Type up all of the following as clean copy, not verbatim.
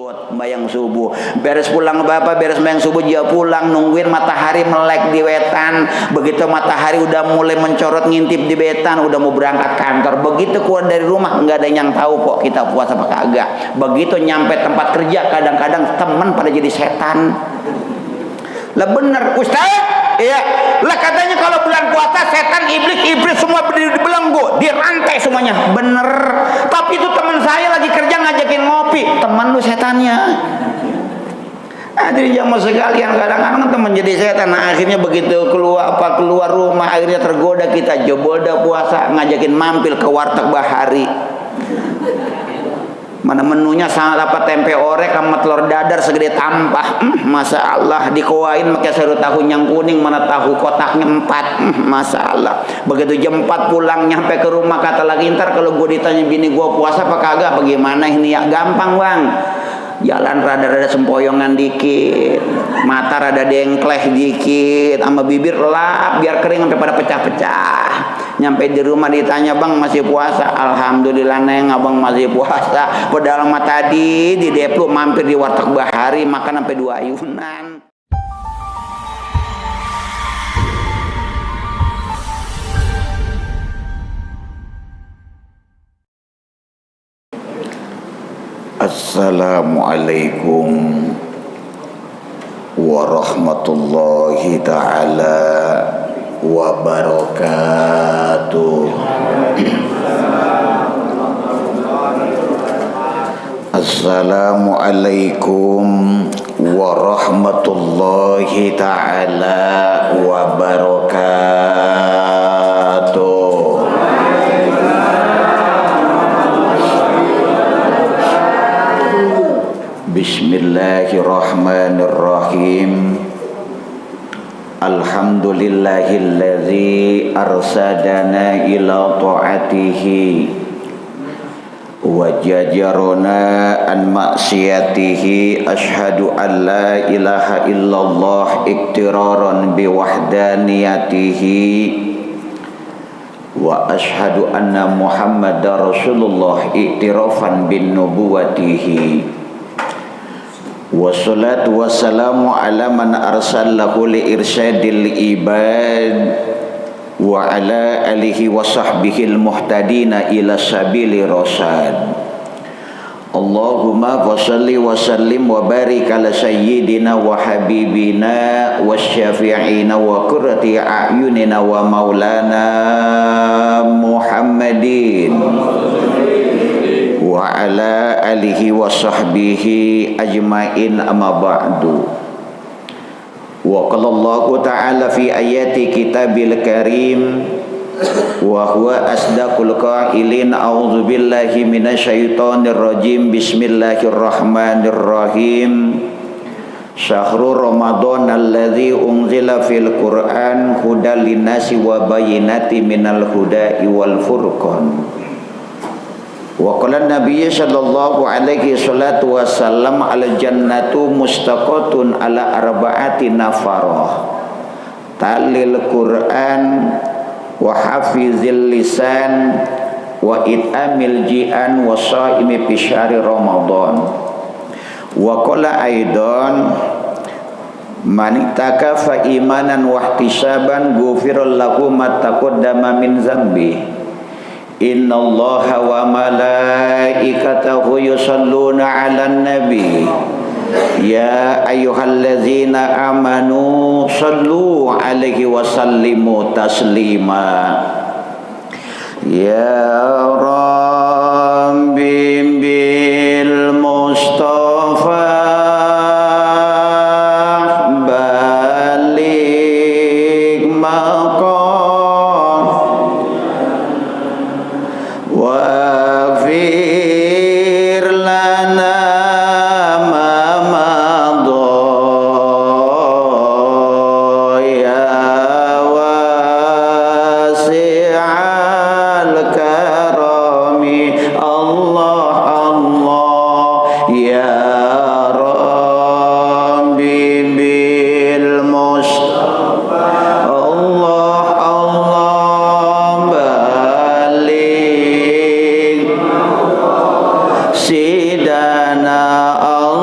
ikut bayang subuh. Beres pulang bapak, beres bayang subuh dia pulang, nungguin matahari melek di wetan. Begitu matahari udah mulai mencorot ngintip di wetan, udah mau berangkat kantor. Begitu keluar dari rumah nggak ada yang tahu kok kita puasa apa kagak. Begitu nyampe tempat kerja kadang-kadang teman pada jadi setan. Lah bener Ustaz, iya. Lah katanya kalau bulan puasa setan, iblis semua berdiri di belenggu, dirantai semuanya. Bener. Tapi itu teman saya lagi kerja ngajakin ngopi, teman lu setannya. Jadi jamaah sekalian kadang-kadang teman jadi setan. Nah, akhirnya begitu keluar rumah akhirnya tergoda kita jebol dah puasa ngajakin mampir ke warteg Bahari. Mana menunya sangat dapat tempe orek sama telur dadar segede tampah. Masya Allah dikowain pakai sayur tahu yang kuning, mana tahu kotaknya 4. Masya Allah. Begitu jam 4 pulang nyampe ke rumah kata lagi ntar kalau gue ditanya bini gue puasa apa kagak bagaimana ini ya gampang bang. Jalan rada-rada sempoyongan dikit, mata rada dengkleh dikit, sama bibir lap biar kering sampai pada pecah-pecah. Nyampe di rumah ditanya bang masih puasa? Alhamdulillah neng abang masih puasa. Padahal mah tadi di Deplu mampir di warteg Bahari makan sampai 2 ayunan. Assalamualaikum warahmatullahi ta'ala wabarakatuh. Assalamualaikum warahmatullahi ta'ala wabarakatuh. Bismillahirrahmanirrahim. Alhamdulillahilladzi arsadana ila ta'atihi wa jajarana an maksiyatihi. Ashhadu an la ilaha illallah iktiraran biwahdaniyatihi wa ashhadu anna muhammadar rasulullah iktirafan bin nubuwatihi. Wassalatu wassalamu ala man arsalahu li irsyadil ibad wa ala alihi wa sahbihi al-muhtadina ila sabili rasyad. Allahumma wassalli wa sallim wa barik ala sayyidina wa habibina wa syafi'ina wa qurrati a'yunina wa maulana Muhammadin wa ala alihi wa sahbihi ajma'in amma ba'du. Wa qala Allahu ta'ala fi ayati kitabil karim wa huwa asdaqul qailin a'udzu billahi minasyaitonir rajim. Bismillahirrahmanirrahim. Syahrul Ramadan alladzi unzila fil Qur'an hudal linnasi wa bayyinatin minal huda'i wal furqan. Wa qala Nabi sallallahu alaihi salatu wasallam al jannatu mustaqatun ala arba'ati nafarah talil Qur'an wa hafizil lisan wa it'amil ji'an wa shaimi fi syahri Ramadan. Wa qala aidan man itakafa imanan wa ihtisaban ghufira lahu ma taqaddama min dzambi. Innallaha wa malaikatahu yusalluna 'alan nabi ya ayyuhallazina amanu sallu 'alaihi wa sallimu taslima. Ya rabbi bil mustafa balik maqam waghfir lana ma madha ya wasi'al karami. Allah Allah ya rabbi bil mustafa Allah Allah balik sidana Allah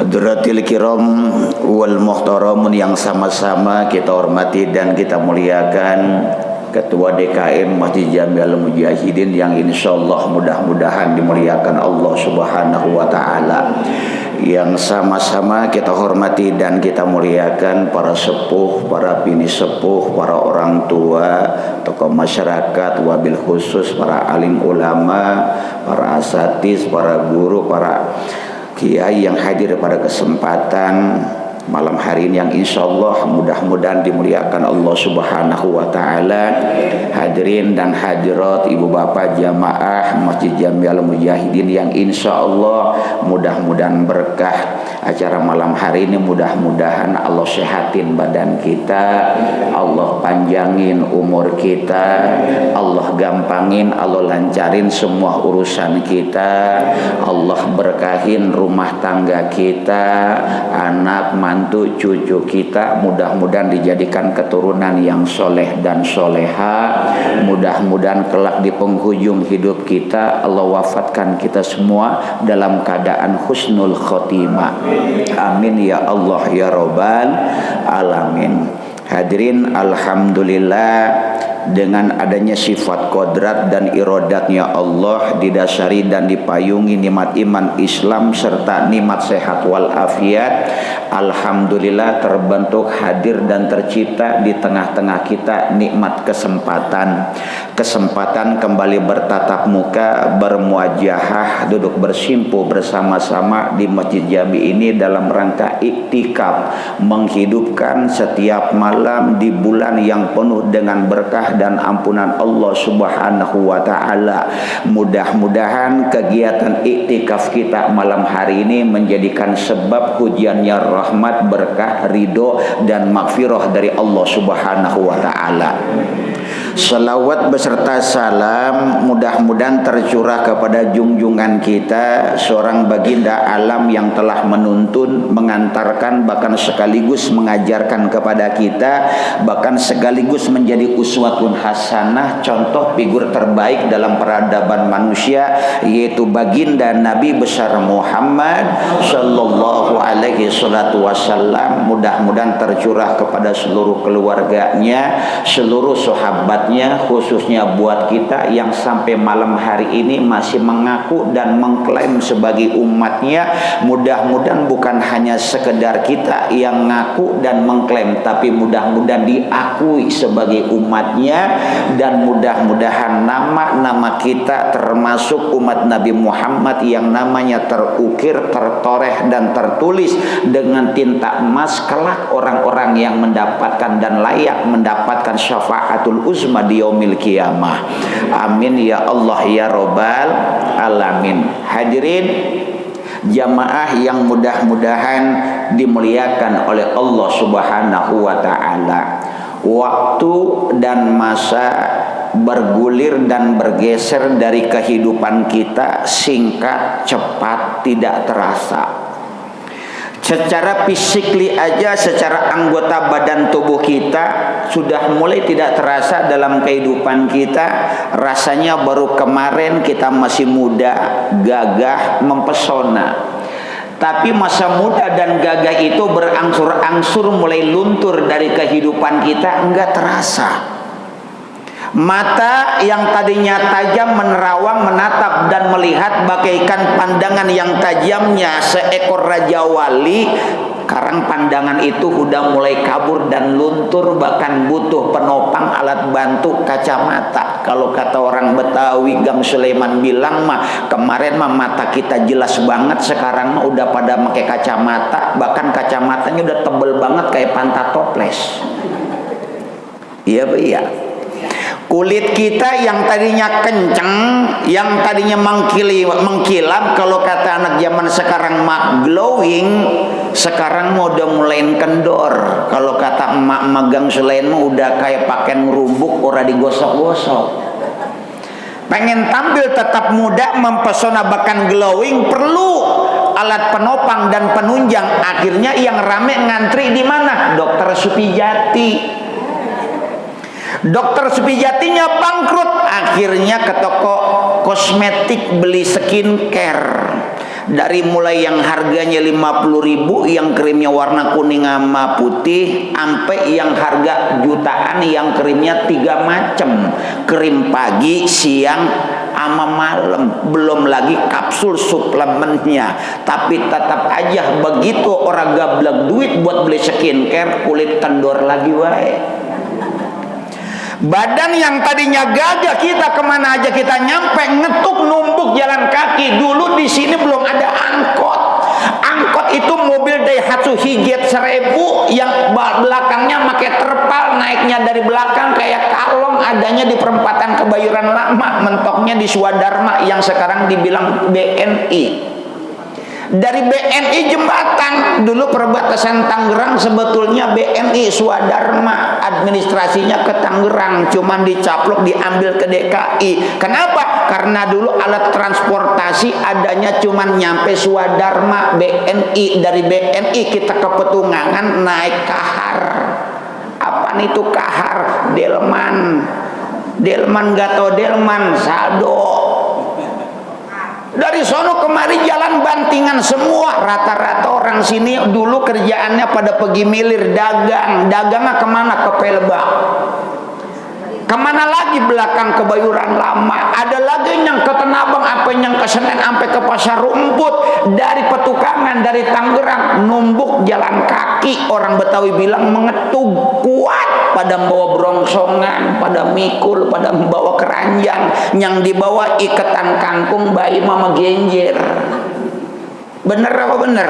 Hadratil kiram wal muhtaramun yang sama-sama kita hormati dan kita muliakan, Ketua DKM Masjid Jami'al Mujahidin yang insyaallah mudah-mudahan dimuliakan Allah Subhanahu wa taala. Yang sama-sama kita hormati dan kita muliakan para sepuh, para bini sepuh, para orang tua, tokoh masyarakat, wabil khusus para alim ulama, para asatiz, para guru, para kiai yang hadir pada kesempatan malam hari ini yang insyaallah mudah-mudahan dimuliakan Allah Subhanahu wa taala. Hadirin dan hadirat ibu bapak jamaah Masjid Jami'al Mujahidin yang insyaallah mudah-mudahan berkah acara malam hari ini, mudah-mudahan Allah sehatin badan kita, Allah panjangin umur kita, Allah gampangin, Allah lancarin semua urusan kita, Allah berkahin rumah tangga kita, anak mantu cucu kita, mudah-mudahan dijadikan keturunan yang soleh dan soleha. Mudah-mudahan kelak di penghujung hidup kita Allah wafatkan kita semua dalam keadaan husnul khotimah. Amin ya Allah ya Rabbal alamin. Hadirin, alhamdulillah dengan adanya sifat kodrat dan irodatnya Allah didasari dan dipayungi nikmat iman Islam serta nikmat sehat wal afiat, alhamdulillah terbentuk, hadir dan tercipta di tengah-tengah kita nikmat kesempatan kembali bertatap muka, bermuajahah, duduk bersimpu bersama-sama di Masjid Jami ini dalam rangka iktikaf, menghidupkan setiap malam di bulan yang penuh dengan berkah dan ampunan Allah Subhanahu wa taala. Mudah-mudahan kegiatan iktikaf kita malam hari ini menjadikan sebab hujannya rahmat, berkah, ridho dan maghfirah dari Allah Subhanahu wa taala. Salawat beserta salam mudah-mudahan tercurah kepada junjungan kita, seorang baginda alam yang telah menuntun, mengantarkan, bahkan sekaligus mengajarkan kepada kita, bahkan sekaligus menjadi uswatun hasanah, contoh figur terbaik dalam peradaban manusia, yaitu baginda Nabi besar Muhammad sallallahu alaihi wasallam. Mudah-mudahan tercurah kepada seluruh keluarganya, seluruh sahabatnya, khususnya buat kita yang sampai malam hari ini masih mengaku dan mengklaim sebagai umatnya. Mudah-mudahan bukan hanya sekedar kita yang ngaku dan mengklaim, tapi mudah-mudahan diakui sebagai umatnya, dan mudah-mudahan nama-nama kita termasuk umat Nabi Muhammad yang namanya terukir, tertoreh dan tertulis dengan tinta emas kelak orang-orang yang mendapatkan dan layak mendapatkan syafaatul uzma di yaumil qiyamah. Amin ya Allah ya Rabbal alamin. Hadirin jamaah yang mudah-mudahan dimuliakan oleh Allah Subhanahu wa taala. Waktu dan masa bergulir dan bergeser dari kehidupan kita singkat, cepat, tidak terasa. Secara fisikly aja, secara anggota badan tubuh kita sudah mulai tidak terasa dalam kehidupan kita. Rasanya baru kemarin kita masih muda, gagah, mempesona. Tapi masa muda dan gagah itu berangsur-angsur mulai luntur dari kehidupan kita, enggak terasa. Mata yang tadinya tajam menerawang, menatap dan melihat bagaikan pandangan yang tajamnya seekor raja wali, sekarang pandangan itu sudah mulai kabur dan luntur, bahkan butuh penopang alat bantu kacamata. Kalau kata orang Betawi, Gang Sulaiman bilang mah kemarin mah mata kita jelas banget, sekarang mah udah pada pakai kacamata, bahkan kacamatanya udah tebel banget kayak pantat toples. Iya iya. Kulit kita yang tadinya kenceng, yang tadinya mengkilap, kalau kata anak zaman sekarang mah glowing, sekarang mau udah mulai kendor. Kalau kata emak magang selain mah udah kayak pakai ngerubuk, ora digosok-gosok. Pengen tampil tetap muda, mempesona, bahkan glowing, perlu alat penopang dan penunjang. Akhirnya yang rame ngantri di mana? Dokter Supijati. Dokter Supijatinya bangkrut, akhirnya ke toko kosmetik beli skincare. Dari mulai yang harganya 50.000 yang krimnya warna kuning sama putih, sampai yang harga jutaan yang krimnya 3 macam, krim pagi, siang, sama malam. Belum lagi kapsul suplemennya. Tapi tetap aja begitu orang gablek duit buat beli skincare, kulit kendor lagi wae. Badan yang tadinya gagah kita kemana aja kita nyampe, ngetuk numpuk jalan kaki. Dulu di sini belum ada angkot. Angkot itu mobil Daihatsu Hijet 1000 yang belakangnya pakai terpal, naiknya dari belakang kayak kalong, adanya di perempatan Kebayoran Lama, mentoknya di Swadharma yang sekarang dibilang BNI. Dari BNI Jembatan, dulu perbatasan Tangerang sebetulnya BNI Swadharma, administrasinya ke Tangerang, cuman dicaplok diambil ke DKI. Kenapa? Karena dulu alat transportasi adanya cuman nyampe Swadharma. BNI, dari BNI kita ke Petungangan naik Kahar. Apaan itu Kahar? Delman Gato Delman Saldo. Dari sono kemari jalan bantingan semua. Rata-rata orang sini dulu kerjaannya pada pergi milir dagang. Dagangnya kemana? Ke Pelbak. Kemana lagi? Belakang Kebayoran Lama. Ada lagi yang ke Tanabang, apa yang ke Senen, sampai ke Pasar Rumput. Dari Petukangan, dari Tangerang, numbuk jalan kaki. Orang Betawi bilang mengetug, kuat. Pada membawa brongsongan, pada mikul, pada membawa keranjang, yang dibawa iketan kangkung bayi mama genjer. Bener apa bener?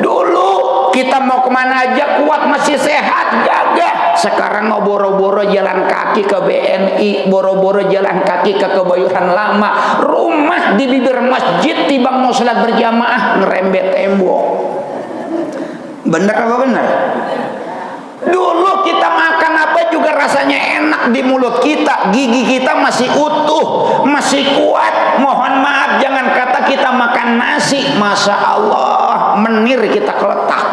Dulu kita mau kemana aja kuat, masih sehat, gagah. Sekarang mau boro-boro jalan kaki ke BNI, boro-boro jalan kaki ke Kebayoran Lama, rumah di bibir masjid, tibang mau sholat berjamaah ngerembet tembok. Bener apa bener? Dulu kita makan apa juga rasanya enak di mulut kita, gigi kita masih utuh, masih kuat. Mohon maaf, jangan kata kita makan nasi, masya Allah menir kita keletak.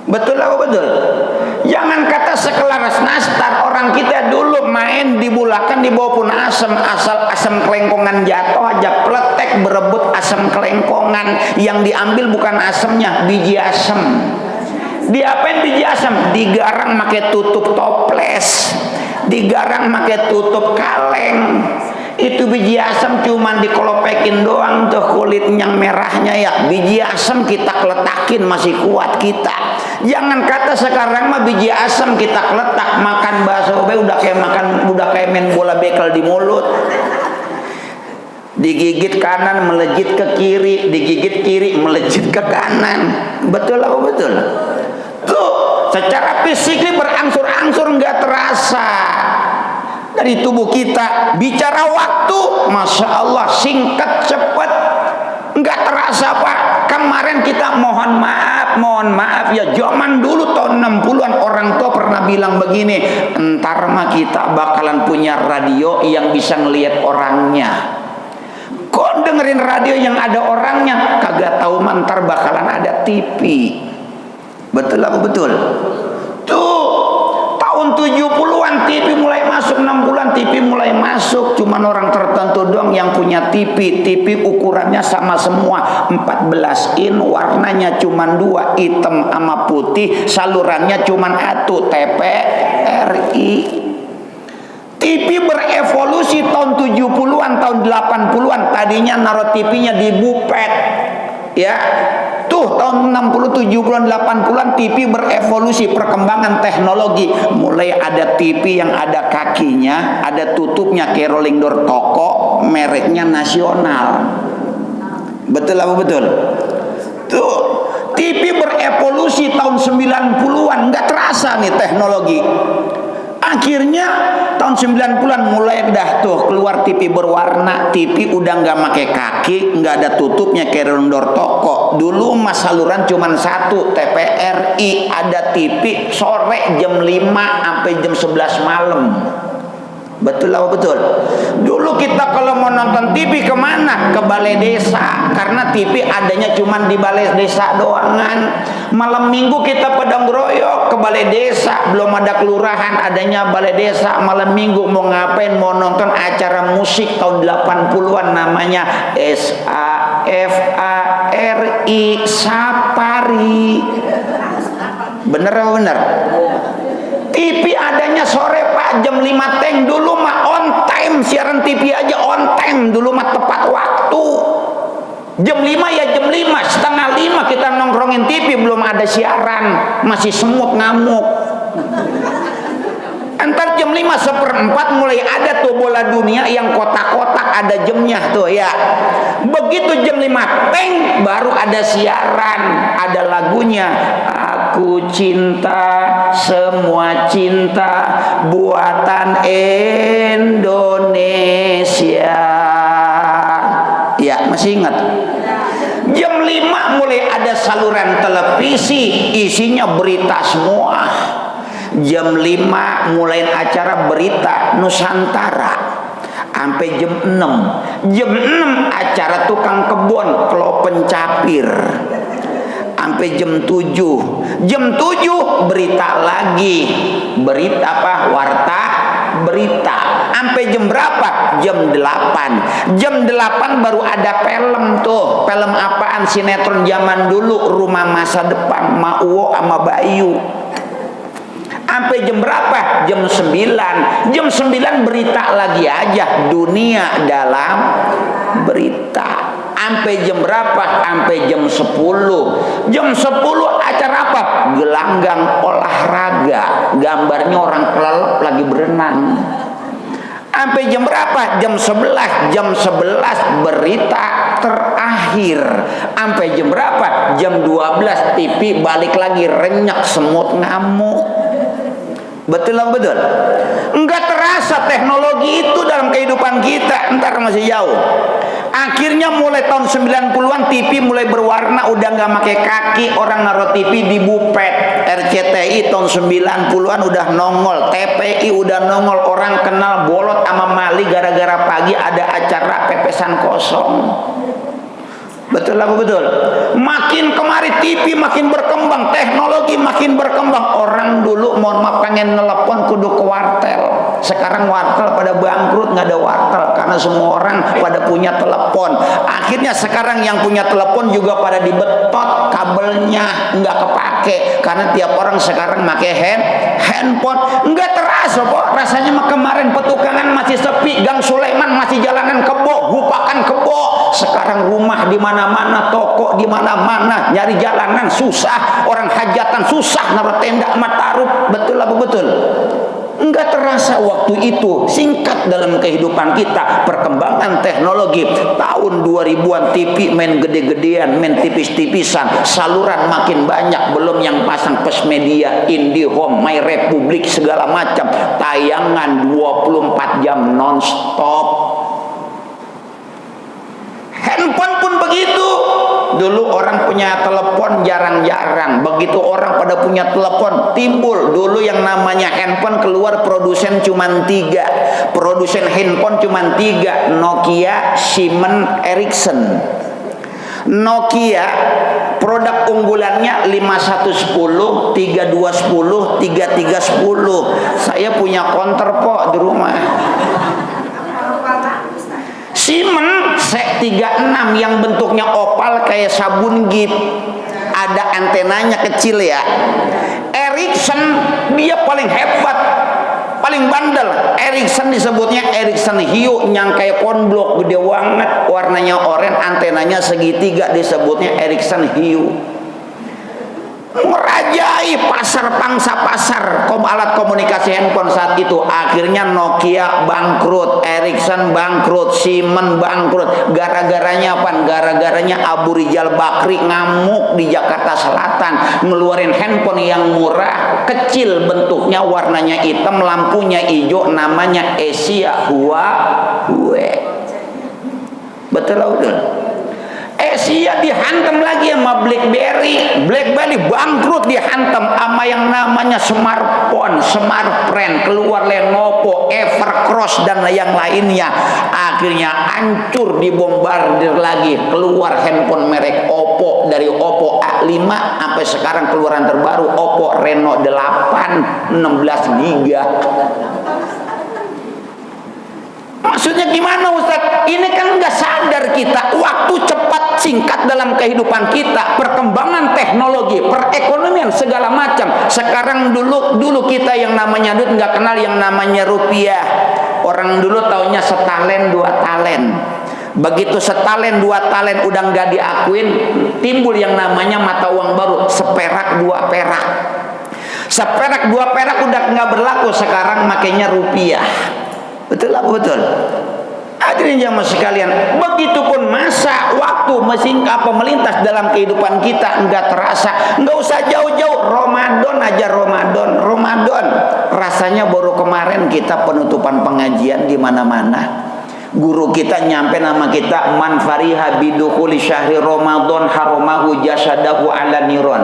Betul apa betul? Jangan kata sekelaras nastar, orang kita dulu main di Bulakan di bawah pun asam, asal asam kelengkongan jatuh aja pletek berebut asam kelengkongan. Yang diambil bukan asamnya, biji asam. Diapain biji asam? Digarang pakai tutup toples, digarang pakai tutup kaleng. Itu biji asam cuman dikelopekin doang tuh kulit yang merahnya ya. Biji asam kita keletakin masih kuat kita. Jangan kata sekarang mah biji asam kita keletak, makan bakso udah kayak main bola bekel di mulut. Digigit kanan melejit ke kiri, digigit kiri melejit ke kanan. Betul apa betul? Tuh, secara fisik berangsur-angsur nggak terasa dari tubuh kita. Bicara waktu, masya Allah singkat cepat, nggak terasa Pak. Kemarin kita mohon maaf ya, zaman dulu tahun 60-an orang tua pernah bilang begini, entar mah kita bakalan punya radio yang bisa ngelihat orangnya. Kok dengerin radio yang ada orangnya? Kagak tahu mantar bakalan ada TV. Betul apa betul? Tuh, tahun 70-an TV mulai masuk, 60-an TV mulai masuk. Cuman orang tertentu doang yang punya TV. TV ukurannya sama semua, 14 in, warnanya cuman 2, hitam sama putih, salurannya cuman satu, TVRI. TV berevolusi tahun 70-an, tahun 80-an. Tadinya naruh TV-nya di bupet. Ya, tuh tahun 60, 70-an, 80-an TV berevolusi, perkembangan teknologi. Mulai ada TV yang ada kakinya, ada tutupnya kayak rolling door toko, mereknya Nasional. Betul apa betul? Tuh, TV berevolusi tahun 90-an, nggak terasa nih teknologi. Akhirnya tahun 90-an mulai dah tuh keluar TV berwarna. TV udah nggak pakai kaki, nggak ada tutupnya kayak rondor toko. Dulu mas saluran cuman satu, TVRI. Ada TV sore jam 5 sampai jam 11 malam. Betul apa betul? Dulu kita kalau mau nonton TV kemana? Ke balai desa, karena TV adanya cuman di balai desa doangan. Malam minggu kita pada ngeroyok ke balai desa, belum ada kelurahan, adanya balai desa. Malam minggu mau ngapain? Mau nonton acara musik tahun 80-an namanya SAA. Safari, Safari. Bener apa bener? TV adanya sore Pak, jam 5 teng. Dulu mah on time, siaran TV aja on time. Dulu mah tepat waktu. Jam 5 ya jam 5, setengah 5 kita nongkrongin TV, belum ada siaran, masih semut ngamuk. Entar jam 5:04 mulai ada tuh bola dunia yang kotak-kotak ada jamnya tuh ya. Begitu jam 5 teng baru ada siaran, ada lagunya. Aku cinta semua cinta buatan Indonesia. Ya, masih ingat? Jam 5 mulai ada saluran televisi, isinya berita semua. Jam 5 mulai acara berita Nusantara sampai jam 6. Jam 6 acara tukang kebun Klopen Capir sampai jam 7. Jam 7 berita lagi. Berita apa? Warta berita. Sampai jam berapa? Jam 8. Jam 8 baru ada film tuh. Film apaan? Sinetron zaman dulu, Rumah Masa Depan, Ma Uwo sama Bayu. Sampai jam berapa? Jam 9. Jam 9 berita lagi aja, dunia dalam berita. Sampai jam berapa? Sampai jam 10. Jam 10 acara apa? Gelanggang olahraga. Gambarnya orang kelelep lagi berenang. Sampai jam berapa? Jam 11. Jam 11 berita terakhir. Sampai jam berapa? Jam 12 TV balik lagi renyek semut ngamuk. Betul lah, betul. Enggak terasa teknologi itu dalam kehidupan kita. Entar masih jauh. Akhirnya mulai tahun 90-an TV mulai berwarna, udah nggak pakai kaki, orang naruh TV di bupet. RCTI tahun 90-an udah nongol, TPI udah nongol, orang kenal bolot sama mali gara-gara pagi ada acara pepesan kosong. Betul apa betul? Makin kemari TV makin berkembang, teknologi makin berkembang. Orang dulu mohon maaf pengen nelpon kudu ke wartel. Sekarang wartel pada bangkrut, nggak ada wartel karena semua orang pada punya telepon. Akhirnya sekarang yang punya telepon juga pada dibetot kabelnya, nggak kepake karena tiap orang sekarang pakai handphone. Nggak terasa kok rasanya. Kemarin petukangan masih sepi, Gang Sulaiman masih jalanan kebo, gupakan kebo. Sekarang rumah di mana-mana, toko di mana-mana, nyari jalanan susah, orang hajatan susah, naruh tenda sama taruh. Betul apa betul? Enggak terasa waktu itu. Singkat dalam kehidupan kita perkembangan teknologi. Tahun 2000-an TV main gede-gedean, main tipis-tipisan, saluran makin banyak, belum yang pasang Pesmedia, IndiHome, My Republik segala macam, tayangan 24 jam non-stop. Handphone pun begitu. Dulu orang punya telepon jarang-jarang. Begitu orang pada punya telepon, timbul dulu yang namanya handphone keluar produsen cuman 3. Produsen handphone cuman 3, Nokia, Siemens, Ericsson. Nokia produk unggulannya 5110, 3210, 3310. Saya punya counter kok di rumah. Siemens C36 yang bentuknya opal kayak sabun gip, ada antenanya kecil ya. Ericsson dia paling hebat, paling bandel. Ericsson disebutnya Ericsson hiu, yang kayak konblok gede banget, warnanya oranye, antenanya segitiga, disebutnya Ericsson hiu. Merajai pasar, pangsa pasar alat komunikasi handphone saat itu. Akhirnya Nokia bangkrut, Ericsson bangkrut, Siemens bangkrut. Gara-garanya apa? Gara-garanya Abu Rizal Bakri ngamuk di Jakarta Selatan, ngeluarin handphone yang murah, kecil bentuknya, warnanya hitam, lampunya hijau, namanya Asia Huawei. Betul betul. Asia dihantam lagi sama BlackBerry. BlackBerry bangkrut, dihantam sama yang namanya smartphone, smartfren, keluar Lenovo, Evercross dan yang lainnya. Akhirnya hancur, dibombardir lagi, keluar handphone merek Oppo, dari Oppo A5 sampai sekarang keluaran terbaru Oppo Reno 8 16 GB. Maksudnya gimana Ustaz? Ini kan nggak sadar kita. Waktu cepat singkat dalam kehidupan kita, perkembangan teknologi, perekonomian segala macam. Sekarang dulu kita yang namanya duit nggak kenal yang namanya rupiah. Orang dulu taunya setalen dua talen. Begitu setalen dua talen udah nggak diakuin, timbul yang namanya mata uang baru, seperak dua perak. Seperak dua perak udah nggak berlaku, sekarang makanya rupiah. Betul apa betul? Hadirin jamaah sekalian, begitupun masa waktu melintas dalam kehidupan kita enggak terasa. Enggak usah jauh-jauh, Ramadan aja, Ramadan. Rasanya baru kemarin kita penutupan pengajian di mana-mana. Guru kita nyampe nama kita, man fariha bidukhuli syahri Ramadan haromahu jasadahu ala niron.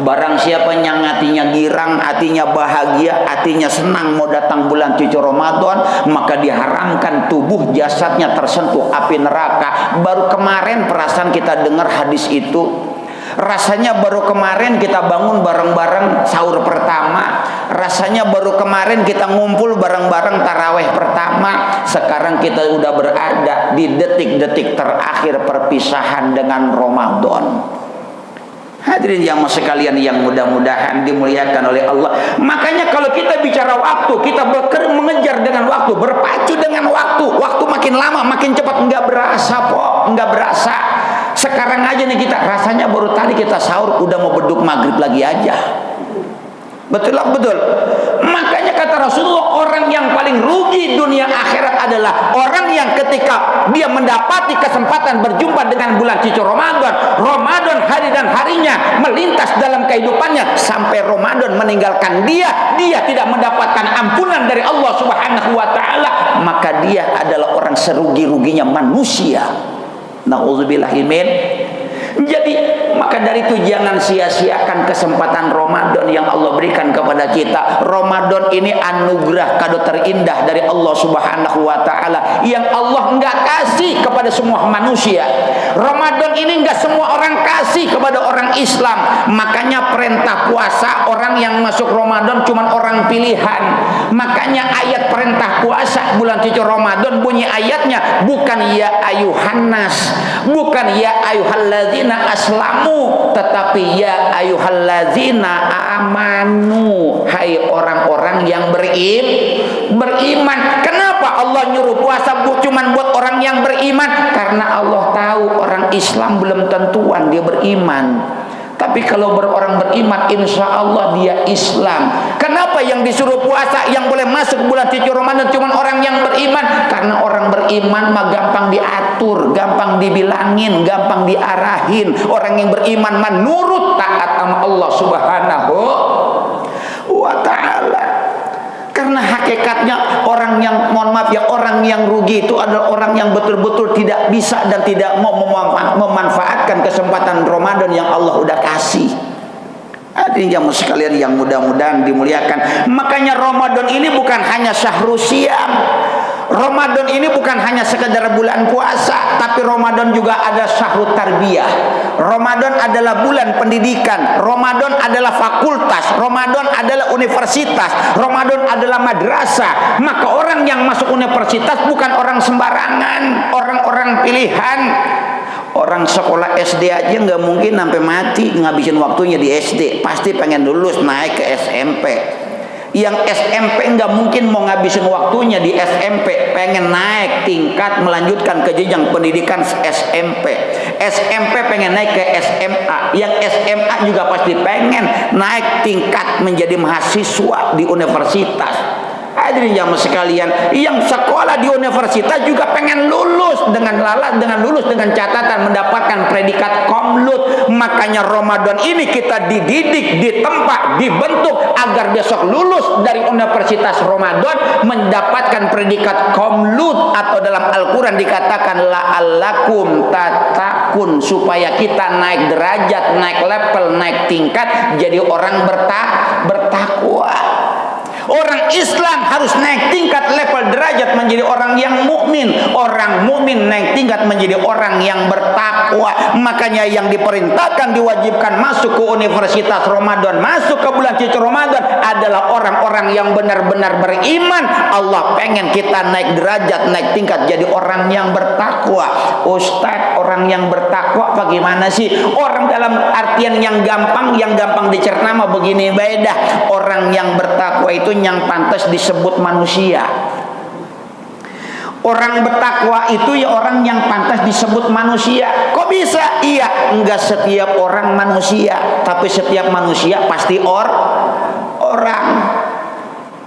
Barang siapa yang hatinya girang, hatinya bahagia, hatinya senang mau datang bulan suci Ramadan, maka diharamkan tubuh jasadnya tersentuh api neraka. Baru kemarin perasaan kita dengar hadis itu. Rasanya baru kemarin kita bangun bareng-bareng sahur pertama. Rasanya baru kemarin kita ngumpul bareng-bareng taraweh pertama. Sekarang kita udah berada di detik-detik terakhir perpisahan dengan Ramadan. Hadirin yang sekalian yang mudah-mudahan dimuliakan oleh Allah. Makanya kalau kita bicara waktu, kita mengejar dengan waktu, berpacu dengan waktu. Waktu makin lama makin cepat, enggak berasa kok, enggak berasa. Sekarang aja nih kita rasanya baru tadi kita sahur udah mau beduk maghrib lagi aja. Betul lah, betul. Makanya kata Rasulullah, orang yang paling rugi dunia akhirat adalah orang yang ketika dia mendapati kesempatan berjumpa dengan bulan suci Ramadan hari dan harinya melintas dalam kehidupannya sampai Ramadan meninggalkan dia tidak mendapatkan ampunan dari Allah Subhanahu wa taala, maka dia adalah orang serugi-ruginya manusia. Nauzubillahi min. Jadi maka dari itu jangan sia-siakan kesempatan Ramadan yang Allah berikan kepada kita. Ramadan ini anugerah kado terindah dari Allah Subhanahu wa taala yang Allah enggak kasih kepada semua manusia. Ramadan ini enggak semua orang kasih kepada orang Islam. Makanya perintah puasa orang yang masuk Ramadan cuma orang pilihan. Makanya ayat perintah puasa bulan suci Ramadan bunyi ayatnya bukan ya ayuhannas, bukan ya ayyuhalladzina aslamu, tetapi ya ayyuhalladzina amanu, hai orang-orang yang beriman. Kenapa Allah nyuruh puasa cuman buat orang yang beriman? Karena Allah tahu orang Islam belum tentuan dia beriman. Tapi kalau orang beriman, insya Allah dia Islam. Kenapa yang disuruh puasa, yang boleh masuk bulan suci Ramadan cuma orang yang beriman? Karena orang beriman mah gampang diatur, gampang dibilangin, gampang diarahin. Orang yang beriman mah nurut taat sama Allah Subhanahu wa taala. Karena hakikatnya orang yang, mohon maaf ya, orang yang rugi itu adalah orang yang betul-betul tidak bisa dan tidak mau memanfaatkan kesempatan Ramadan yang Allah udah kasih. Hadirin jamaah sekalian yang mudah-mudahan dimuliakan. Makanya Ramadan ini bukan hanya syahrul siyam. Ramadan ini bukan hanya sekedar bulan puasa, tapi Ramadan juga ada syahrul tarbiyah. Ramadan adalah bulan pendidikan. Ramadan adalah fakultas. Ramadan adalah universitas. Ramadan adalah madrasah. Maka orang yang masuk universitas bukan orang sembarangan, orang-orang pilihan. Orang sekolah SD aja nggak mungkin sampai mati ngabisin waktunya di SD. Pasti pengen lulus naik ke SMP. Yang SMP nggak mungkin mau ngabisin waktunya di SMP, pengen naik tingkat melanjutkan ke jenjang pendidikan SMP. SMP pengen naik ke SMA. Yang SMA juga pasti pengen naik tingkat menjadi mahasiswa di universitas. Hadirin jamaah sekalian, yang sekolah di universitas juga pengen lulus dengan lulus dengan catatan mendapatkan predikat komlut. Makanya Ramadan ini kita dididik, ditempa, dibentuk agar besok lulus dari Universitas Ramadan mendapatkan predikat komlut, atau dalam Al-Quran dikatakan la'allakum tatakun, supaya kita naik derajat, naik level, naik tingkat jadi orang bertakwa. Orang Islam harus naik tingkat level derajat menjadi orang yang mukmin. Orang mukmin naik tingkat menjadi orang yang bertakwa. Makanya yang diperintahkan, diwajibkan masuk ke Universitas Ramadan, masuk ke bulan suci Ramadan adalah orang-orang yang benar-benar beriman. Allah pengen kita naik derajat, naik tingkat jadi orang yang bertakwa. Ustaz, orang yang bertakwa bagaimana sih? Orang dalam artian yang gampang dicerna mah begini beda. Orang yang bertakwa itu yang pantas disebut manusia. Orang bertakwa itu ya orang yang pantas disebut manusia. Kok bisa? Iya, enggak setiap orang manusia, tapi setiap manusia pasti orang.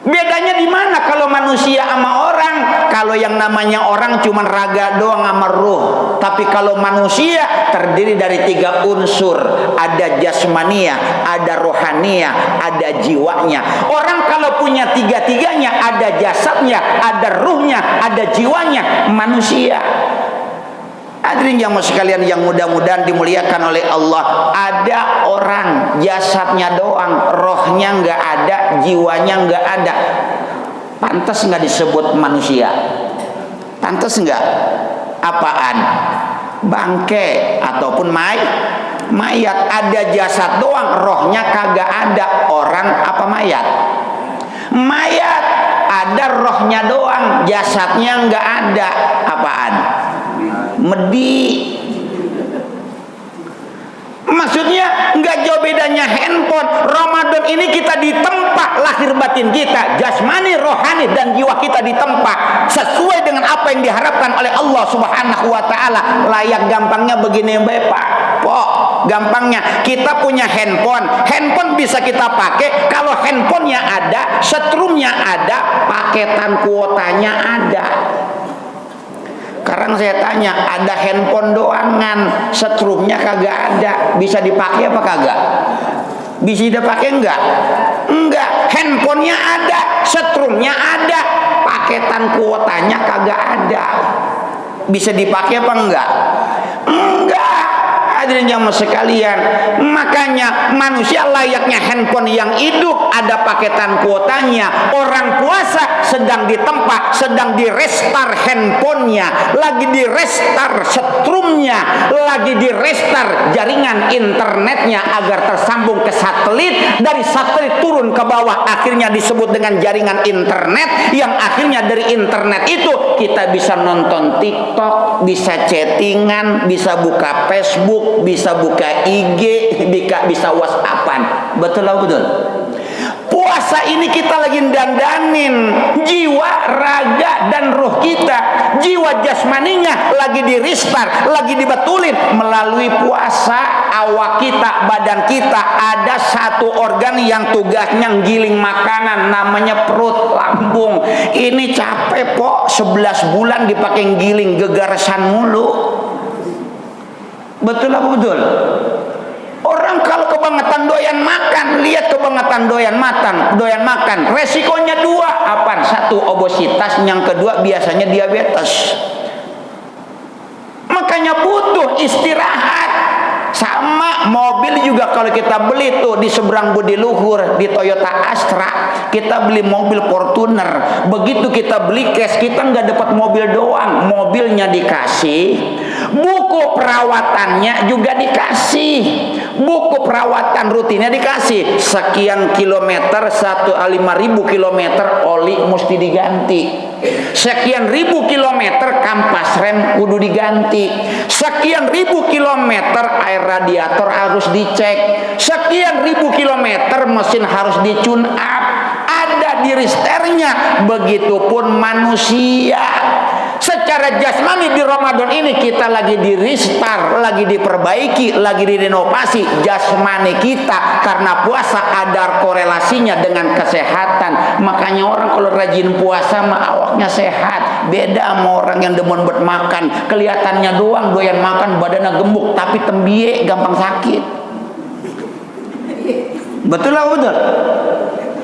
Bedanya di mana kalau manusia sama orang? Kalau yang namanya orang cuma raga doang sama ruh. Tapi kalau manusia terdiri dari 3 unsur. Ada jasmania, ada rohania, ada jiwanya. Orang kalau punya tiga-tiganya, ada jasadnya, ada ruhnya, ada jiwanya, manusia. Hadirin jamaah sekalian yang mudah-mudahan dimuliakan oleh Allah, ada orang jasadnya doang, rohnya nggak ada, jiwanya nggak ada. Pantas nggak disebut manusia? Pantas nggak? Apaan? Bangke ataupun mayat. Ada jasad doang, rohnya kagak ada. Orang apa mayat? Mayat. Ada rohnya doang, jasadnya nggak ada. Apaan? Medi. Maksudnya nggak jauh bedanya handphone. Ramadan ini kita ditempa lahir batin kita, jasmani, rohani dan jiwa kita ditempa sesuai dengan apa yang diharapkan oleh Allah Subhanahu wa taala. Layak gampangnya begini Bapak. Gampangnya kita punya handphone bisa kita pakai kalau handphonenya ada, setrumnya ada, paketan kuotanya ada. Sekarang saya tanya, ada handphone doangan, setrumnya kagak ada, bisa dipakai apa kagak? Bisa dipakai enggak? Enggak. Handphonenya ada, setrumnya ada, paketan kuotanya kagak ada. Bisa dipakai apa enggak? Enggak. Hadirin jamaah sekalian, makanya manusia layaknya handphone yang hidup, ada paketan kuotanya. Orang puasa sedang ditempa, sedang direstar handphonenya, lagi direstar setrumnya, lagi direstar jaringan internetnya agar tersambung ke satelit, dari satelit turun ke bawah, akhirnya disebut dengan jaringan internet, yang akhirnya dari internet itu kita bisa nonton TikTok, bisa chattingan, bisa buka Facebook, bisa buka IG, bisa WhatsAppan. Betul atau betul? Puasa ini kita lagi dandanin jiwa, raga dan roh kita. Jiwa jasmaninya lagi di restart, lagi dibetulin melalui puasa. Awak kita, badan kita ada satu organ yang tugasnya giling makanan, namanya perut, lambung. Ini capek kok, 11 bulan dipakai giling, gegarasan mulu. Betul apa betul? Orang kalau kebangetan doyan makan, lihat kebangetan doyan makan, resikonya 2. Apaan? 1 obesitas, yang kedua biasanya diabetes. Makanya butuh istirahat. Sama mobil juga kalau kita beli tuh di seberang Budi Luhur di Toyota Astra, kita beli mobil Fortuner. Begitu kita beli cash, kita nggak dapat mobil doang, mobilnya dikasih, buku perawatannya juga dikasih, buku perawatan rutinnya dikasih. Sekian kilometer, 5.000 kilometer oli mesti diganti. Sekian ribu kilometer kampas rem kudu diganti. Sekian ribu kilometer air radiator harus dicek. Sekian ribu kilometer mesin harus di-tune up. Ada di resternya. Begitupun manusia. Secara jasmani di Ramadan ini kita lagi di restart, lagi diperbaiki, lagi direnovasi jasmani kita, karena puasa ada korelasinya dengan kesehatan. Makanya orang kalau rajin puasa mah awaknya sehat. Beda sama orang yang demen buat makan, kelihatannya doang doyan makan, badannya gemuk tapi tembie, gampang sakit. Betul lah, betul.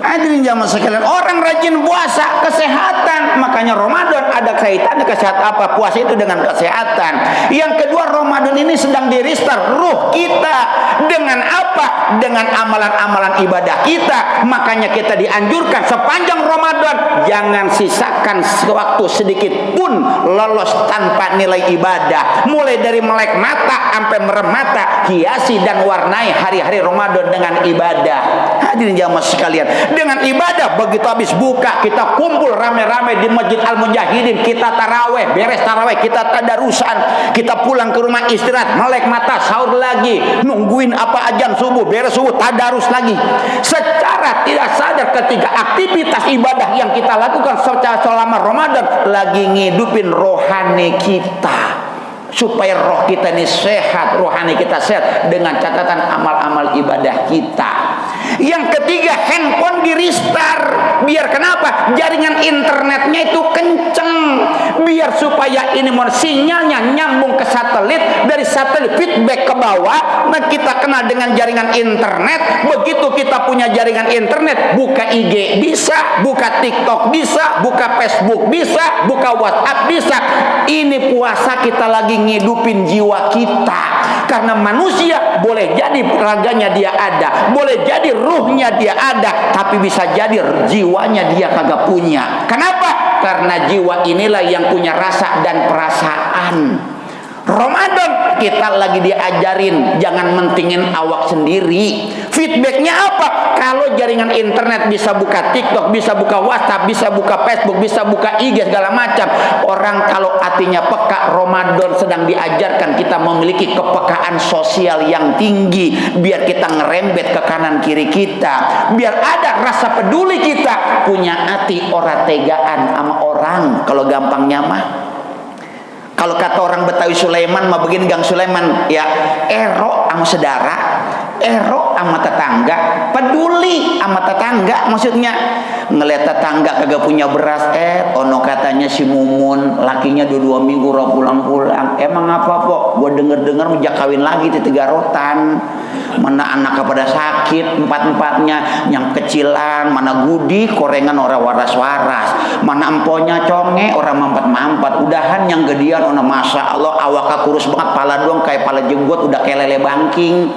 Hadirin jamaah sekalian, orang rajin puasa kesehatan. Makanya Ramadan ada kaitannya kesehatan apa? Puasa itu dengan kesehatan. Yang kedua, Ramadan ini sedang di restart ruh kita dengan apa? apa? Dengan amalan-amalan ibadah kita. Makanya kita dianjurkan sepanjang Ramadan jangan sisakan waktu sedikit pun lolos tanpa nilai ibadah. Mulai dari melek mata sampai merem mata, hiasi dan warnai hari-hari Ramadan dengan ibadah. Hadirin jamaah sekalian, dengan ibadah begitu habis buka kita kumpul rame-rame di Masjid Al-Mujahidin, kita taraweh, beres taraweh kita tadarusan, kita pulang ke rumah istirahat, melek mata, sahur lagi, nungguin apa azan subuh, beres subuh tadarus lagi. Secara tidak sadar ketika aktivitas ibadah yang kita lakukan selama Ramadan lagi ngidupin rohani kita, supaya roh kita ini sehat, rohani kita sehat dengan catatan amal-amal ibadah kita. Yang ketiga, handphone di restart. Biar kenapa? Jaringan internetnya itu kenceng. Biar supaya ini sinyalnya nyambung ke satelit, dari satelit feedback ke bawah. Nah, kita kenal dengan jaringan internet. Begitu kita punya jaringan internet, buka IG bisa, buka TikTok bisa, buka Facebook bisa, buka WhatsApp bisa. Ini puasa kita lagi ngidupin jiwa kita. Karena manusia boleh jadi raganya dia ada, boleh jadi ruhnya dia ada, tapi bisa jadi jiwanya dia kagak punya. Kenapa? Karena jiwa inilah yang punya rasa dan perasaan. Ramadan kita lagi diajarin jangan mentingin awak sendiri. Feedbacknya apa? Kalau jaringan internet bisa buka TikTok, bisa buka WhatsApp, bisa buka Facebook, bisa buka IG segala macam. Orang kalau hatinya peka, Ramadan sedang diajarkan kita memiliki kepekaan sosial yang tinggi. Biar kita ngerembet ke kanan kiri kita, biar ada rasa peduli kita, punya hati ora tegaan sama orang. Kalau gampangnya mah, kalau kata orang Betawi Sulaiman mah begini, Gang Sulaiman ya, ero sama saudara, ero sama tetangga, peduli sama tetangga. Maksudnya ngeliat tetangga kagak punya beras, ono katanya si Mumun lakinya 2 minggu roh pulang-pulang. Emang apa pok? Gua denger-denger menjak kawin lagi di Tegarotan. Mana anak pada sakit, 4-4-nya, yang kecilan, mana gudi korengan orang waras-waras, mana emponya conge orang mampet-mampet, udahan yang gedean ona masya Allah awak kurus banget, pala doang kayak pala jenggot udah kayak lele bangking.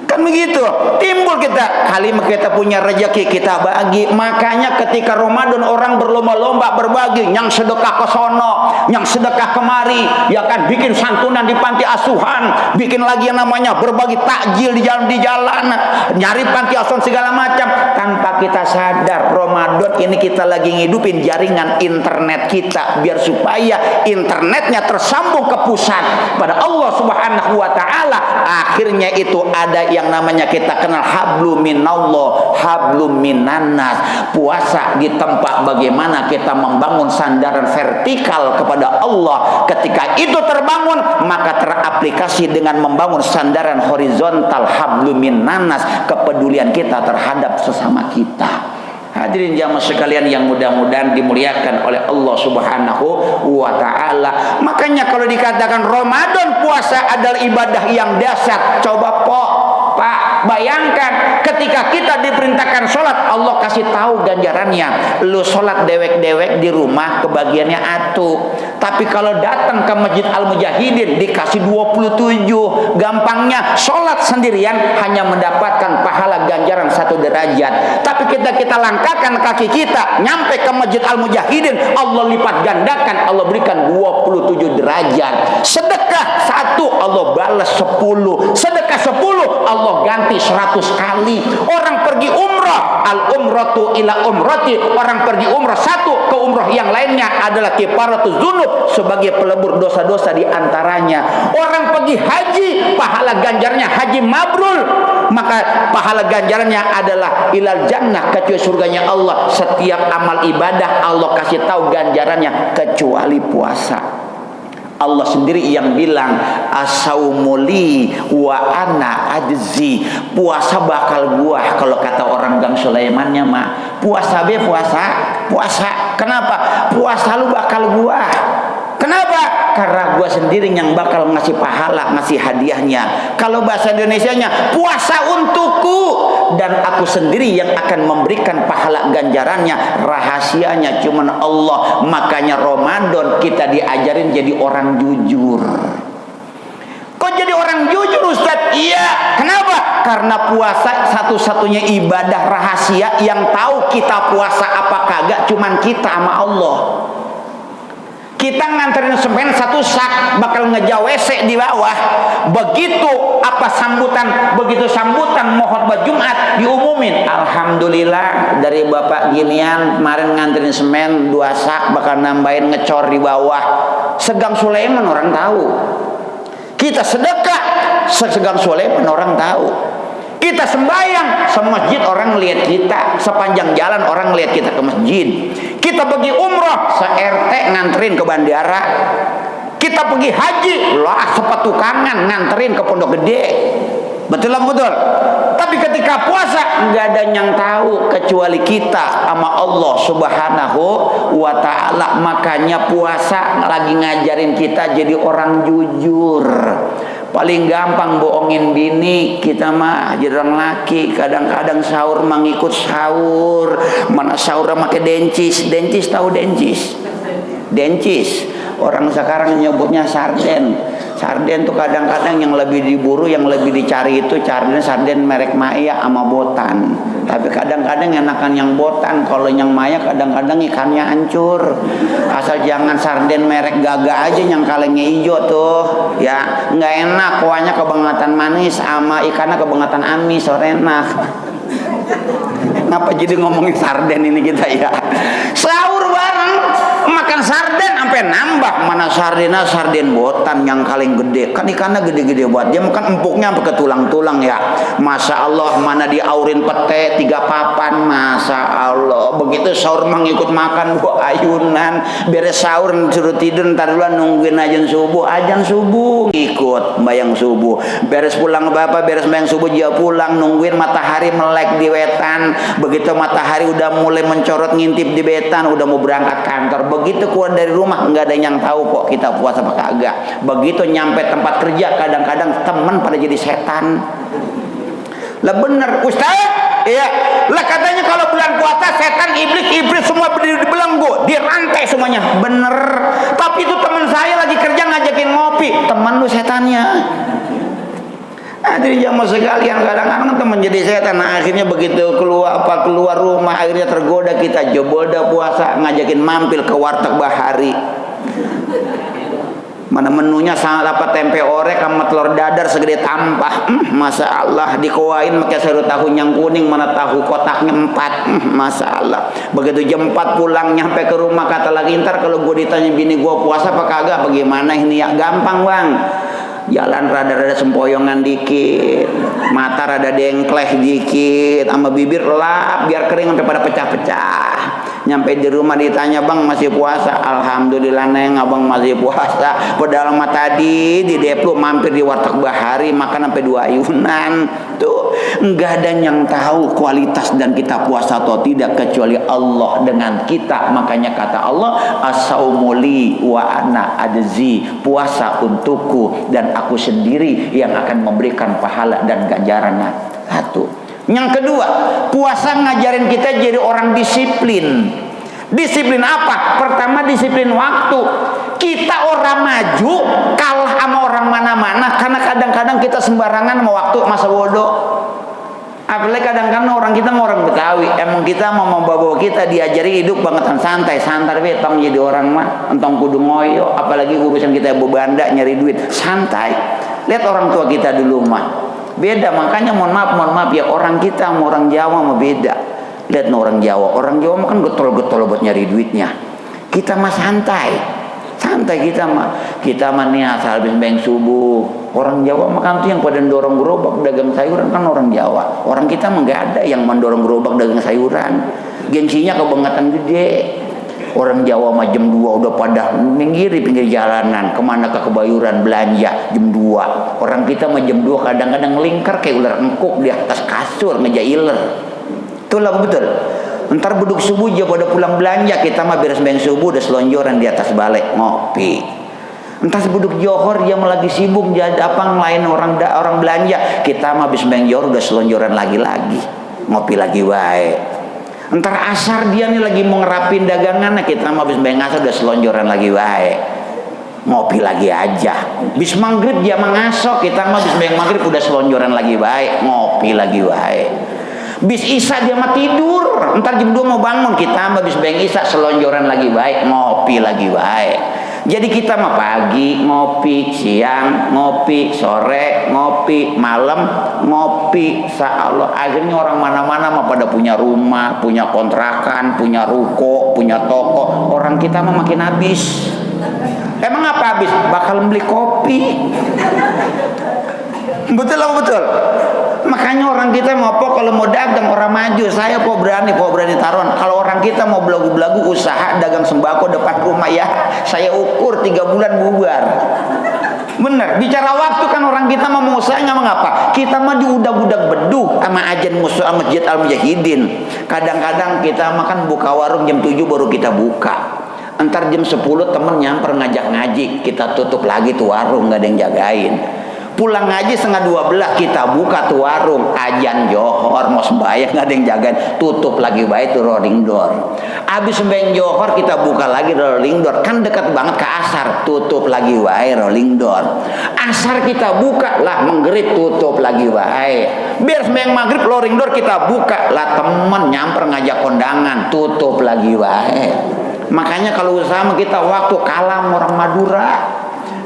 Kan begitu, timbul kita kali kita punya rezeki kita bagi. Makanya ketika Ramadan orang berlomba-lomba berbagi, yang sedekah ke sono, yang sedekah kemari, ya kan, bikin santunan di panti asuhan, bikin lagi yang namanya berbagi takjil di jalan, nyari panti asuhan segala macam. Tanpa kita sadar Ramadan ini kita lagi ngidupin jaringan internet kita, biar supaya internetnya tersambung ke pusat pada Allah Subhanahu wa taala. Akhirnya itu ada yang namanya kita kenal hablum minallah, hablum minannas. Puasa di tempat bagaimana kita membangun sandaran vertikal kepada Allah. Ketika itu terbangun, maka teraplikasi dengan membangun sandaran horizontal, hablum minannas, kepedulian kita terhadap sesama kita. Hadirin jamaah sekalian yang mudah-mudahan dimuliakan oleh Allah Subhanahu wa taala. Makanya kalau dikatakan Ramadan puasa adalah ibadah yang dahsyat, coba Pak, bayangkan ketika kita diperintahkan sholat, Allah kasih tahu ganjarannya. Lu sholat dewek-dewek di rumah kebagiannya atu. Tapi kalau datang ke Masjid Al-Mujahidin dikasih 27. Gampangnya sholat sendirian hanya mendapatkan pahala ganjaran 1 derajat. Tapi kita langkahkan kaki kita nyampe ke Masjid Al-Mujahidin, Allah lipat gandakan, Allah berikan 27 derajat. Sedekah 1 Allah balas 10. Sedekah 10 Allah ganti 100 kali. Orang pergi umrah, al-umratu ila umrati, orang pergi umrah satu ke umrah yang lainnya adalah kifaratuz dzunub, sebagai pelebur dosa-dosa di antaranya. Orang pergi haji, pahala ganjarnya haji mabrur, maka pahala ganjarannya adalah ilal jannah, kecuali surganya Allah. Setiap amal ibadah Allah kasih tahu ganjarannya kecuali puasa. Allah sendiri yang bilang as-saumuli wa ana ajzi, puasa bakal gua. Kalau kata orang Gang Sulaimannya mah puasa be puasa. Kenapa? Puasa lu bakal gua. Kenapa? Karena gua sendiri yang bakal ngasih pahala, ngasih hadiahnya. Kalau bahasa Indonesianya, puasa untukku dan aku sendiri yang akan memberikan pahala ganjarannya. Rahasianya cuman Allah. Makanya Ramadan kita diajarin jadi orang jujur. Kok jadi orang jujur Ustaz? Iya. Kenapa? Karena puasa satu-satunya ibadah rahasia yang tahu kita puasa apa kagak cuman kita sama Allah. Kita nganterin semen satu sak bakal ngejawese di bawah. Begitu apa sambutan, begitu sambutan mau khotbah Jumat diumumin, alhamdulillah dari bapak ginian kemarin nganterin semen 2 sak bakal nambahin ngecor di bawah. Segang Sulaiman orang tahu. Kita sedekah segang Sulaiman orang tahu. Kita sembahyang semasjid orang lihat kita, sepanjang jalan orang lihat kita ke masjid. Kita pergi umroh se-RT nganterin ke bandara. Kita pergi haji lah sepetukangan nganterin ke Pondok Gede. Betul lah betul. Tapi ketika puasa nggak ada yang tahu kecuali kita sama Allah Subhanahu wa Ta'ala. Makanya puasa lagi ngajarin kita jadi orang jujur. Paling gampang bohongin bini kita mah jadi orang laki. Kadang-kadang sahur mengikut sahur. Mana sahur pakai dencis. Dencis tahu dencis? Dencis. Orang sekarang nyebutnya sarden. Sarden tuh kadang-kadang yang lebih diburu, yang lebih dicari itu sarden merek Maya sama botan. Tapi kadang-kadang enakan yang botan. Kalau yang Maya kadang-kadang ikannya hancur. Asal jangan sarden merek Gaga aja yang kalengnya hijau tuh. Ya nggak enak, kuahnya kebangetan manis sama ikannya kebangetan amis, enak. Kenapa jadi ngomongin sarden ini kita ya? Sahur bareng makan sarden sampai nambah. Mana sardennya sarden botan yang paling gede. Kan ikannya gede-gede buat dia makan empuknya sampai ke tulang-tulang ya. Masya Allah, mana diaurin pete 3 papan. Masya Allah. Begitu sahur mengikut makan gua ayunan. Beres sahur suruh tidur ntar dulu nungguin ajan subuh. Ajan subuh ikut bayang subuh. Beres pulang bapak, beres bayang subuh dia pulang nungguin matahari melek di wetan. Begitu matahari udah mulai mencorot ngintip di betan, udah mau berangkat kantor. Begitu keluar dari rumah nggak ada yang tahu kok kita puasa apa kagak. Begitu nyampe tempat kerja kadang-kadang teman pada jadi setan. Lah bener Ustaz, iya. Lah katanya kalau bulan puasa setan iblis semua dibelenggu, dirantai semuanya. Bener. Tapi itu teman saya lagi kerja ngajakin ngopi, teman lu setannya. Jadi jamaah sekalian kadang-kadang teman jadi setan. Nah, akhirnya begitu keluar rumah akhirnya tergoda kita jebol dah puasa ngajakin mampir ke warteg Bahari. Mana menunya sangat dapat tempe orek sama telur dadar segede tampah. Masya Allah dikuain pakai sayur tahu yang kuning, mana tahu kotaknya 4. Masya Allah. Begitu jam 4 pulang nyampe ke rumah kata lagi ntar kalau gue ditanya bini gue puasa apa kagak bagaimana ini ya gampang bang. Jalan rada-rada sempoyongan dikit, mata rada dengkleh dikit, sama bibir lap biar kering sampai pada pecah-pecah. Nyampe di rumah ditanya bang masih puasa? Alhamdulillah neng abang masih puasa. Padahal mah tadi di Deplu mampir di warteg Bahari makan sampai 2 ayunan. Tuh nggak ada yang tahu kualitas dan kita puasa atau tidak kecuali Allah dengan kita. Makanya kata Allah as-saumuli wa ana adzi, puasa untukku dan aku sendiri yang akan memberikan pahala dan ganjarannya. Satu. Yang kedua, puasa ngajarin kita jadi orang disiplin. Disiplin apa? Pertama disiplin waktu. Kita orang maju kalah sama orang mana-mana karena kadang-kadang kita sembarangan sama waktu, masa bodoh. Apalagi kadang-kadang orang kita mau orang Betawi, emang kita mau bawa kita diajari hidup bangetan santai betong jadi orang mah entong kudu ngoyo, apalagi urusan kita bebanda nyari duit santai. Lihat orang tua kita dulu mah beda, makanya mohon maaf ya orang kita sama orang Jawa mah beda. Lihat orang Jawa mah kan getol-getol buat nyari duitnya. Kita mah santai kita mah nih asal habis beng subuh. Orang Jawa mah kan tuh yang pada dorong gerobak dagang sayuran kan orang Jawa. Orang kita mah nggak ada yang mendorong gerobak dagang sayuran. Gengsinya kebangetan gede. Orang Jawa mah jam 2 udah pada pinggir jalanan, kemana ke Kebayoran belanja jam 2. Orang kita mah jam 2 kadang-kadang lingkar kayak ular engkuk di atas kasur ngejailer. Itulah betul. Ntar beduk subuh aja pada pulang belanja, kita mah beres beng subuh udah selonjoran di atas balai ngopi. Entar beduk johor dia mah lagi sibuk jadi apa ngelain orang belanja, kita mah habis beng johor udah selonjoran lagi ngopi lagi wae. Entar asar dia nih lagi mau ngerapin dagangan, kita mah habis beng asar udah selonjoran lagi wae. ngopi lagi aja. Bis maghrib dia mengasok, kita mah bis maghrib udah selonjoran lagi baik, ngopi lagi baik. Bis isya dia mah tidur, ntar jam 2 mau bangun, kita mah bis isya selonjoran lagi baik, ngopi lagi baik. Jadi kita mah pagi ngopi, siang ngopi, sore ngopi, malam ngopi. Allah, akhirnya orang mana-mana mah pada punya rumah, punya kontrakan, punya ruko, punya toko. Orang kita mah makin habis. Emang apa habis? Bakal beli kopi. Betul apa betul? Makanya orang kita mau apa kalau mau dagang orang maju. Saya berani taruhan. Kalau orang kita mau belagu-belagu usaha dagang sembako depan rumah ya, saya ukur 3 bulan bubar. Bener, bicara waktu kan orang kita mau usaha nggak mengapa. Kita mah diudag-udag bedug sama ajen musuh masjid Al-Mujahidin. Kadang-kadang kita makan buka warung jam 7 baru kita buka. Entar jam 10 temen nyamper ngajak ngaji, kita tutup lagi tuh warung, nggak ada yang jagain. Pulang ngaji 11:30 kita buka tuh warung, ajan johor mau sembahyang nggak ada yang jagain, tutup lagi baik tuh rolling door. Abis sembahyang johor kita buka lagi rolling door, kan dekat banget ke asar, tutup lagi baik rolling door. Asar kita buka lah, maghrib tutup lagi baik. Biar sembahyang maghrib rolling door kita buka lah, temen nyamper ngajak kondangan, tutup lagi baik. Makanya kalau usaha kita waktu kalah orang Madura.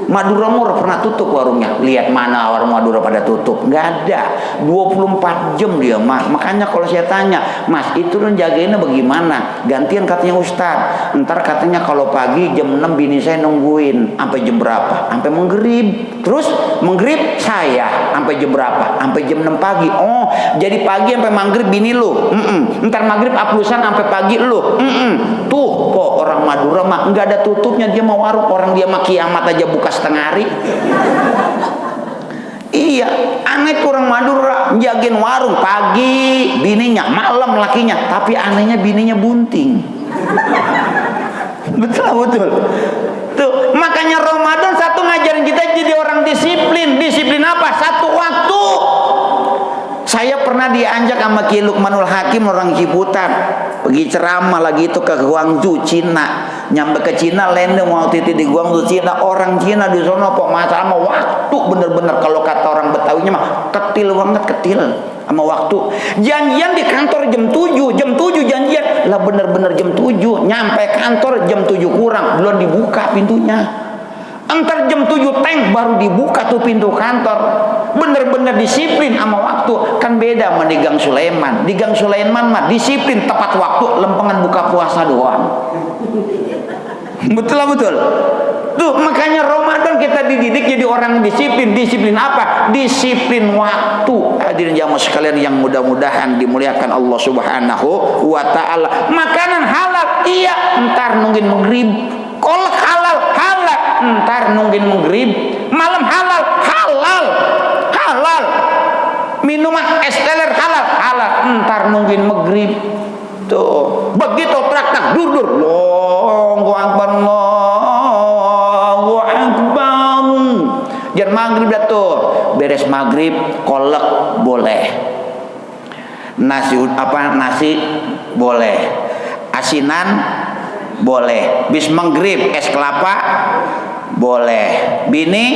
Madura murah pernah tutup warungnya. Lihat mana warung Madura pada tutup? Nggak ada. 24 jam dia mah. Makanya kalau saya tanya, Mas itu lo jagainnya bagaimana? Gantian katanya Ustaz. Ntar katanya kalau pagi jam 6 bini saya nungguin. Sampai jam berapa? Sampai maghrib. Terus maghrib saya sampai jam berapa? Sampai jam 6 pagi. Oh, jadi pagi sampai maghrib bini lu. Ntar maghrib aplusan sampai pagi lu. Tuh, kok orang Madura mah nggak ada tutupnya, dia mau warung. Orang dia mah kiamat aja buka setengah hari. Iya, aneh tuh orang Madura jagain warung pagi bininya, malam lakinya, tapi anehnya bininya bunting. Betul. Tuh, makanya Ramadan satu ngajarin kita jadi orang disiplin. Disiplin apa? Satu waktu. Saya pernah diajak sama Ki Lukmanul Hakim orang Ciputat, pergi ceramah lagi itu ke Guangzhou, Cina. Nyampe ke Cina, landing waktu itu di Guangzhou, Cina. Orang Cina di sana kok masalah sama waktu, bener-bener kalau kata orang Betawinya mah ketil banget, ketil sama waktu. Janjian di kantor jam 7 janjian lah, bener-bener jam 7. Nyampe kantor jam 7 kurang, belum dibuka pintunya. Entar jam 7 tank baru dibuka tuh pintu kantor. Bener-bener disiplin sama waktu. Kan beda sama di Gang Sulaiman. Di Gang Sulaiman mah disiplin tepat waktu, lempengan buka puasa doang. Betul. Tuh makanya Ramadan kita dididik jadi orang disiplin. Disiplin apa? Disiplin waktu. Hadirin jamaah sekalian yang mudah-mudahan dimuliakan Allah Subhanahu wa taala. Makanan halal iya, entar nungguin maghrib. Kolak halal, entar nungguin maghrib. Malam halal. Minuman es teler halal, entar nungguin maghrib. Tuh, begitu traktak dur. Allahu akbar. Jangan maghrib dah tuh. Beres maghrib, kolak boleh. Nasi boleh. Asinan boleh. Bis maghrib es kelapa boleh. Bini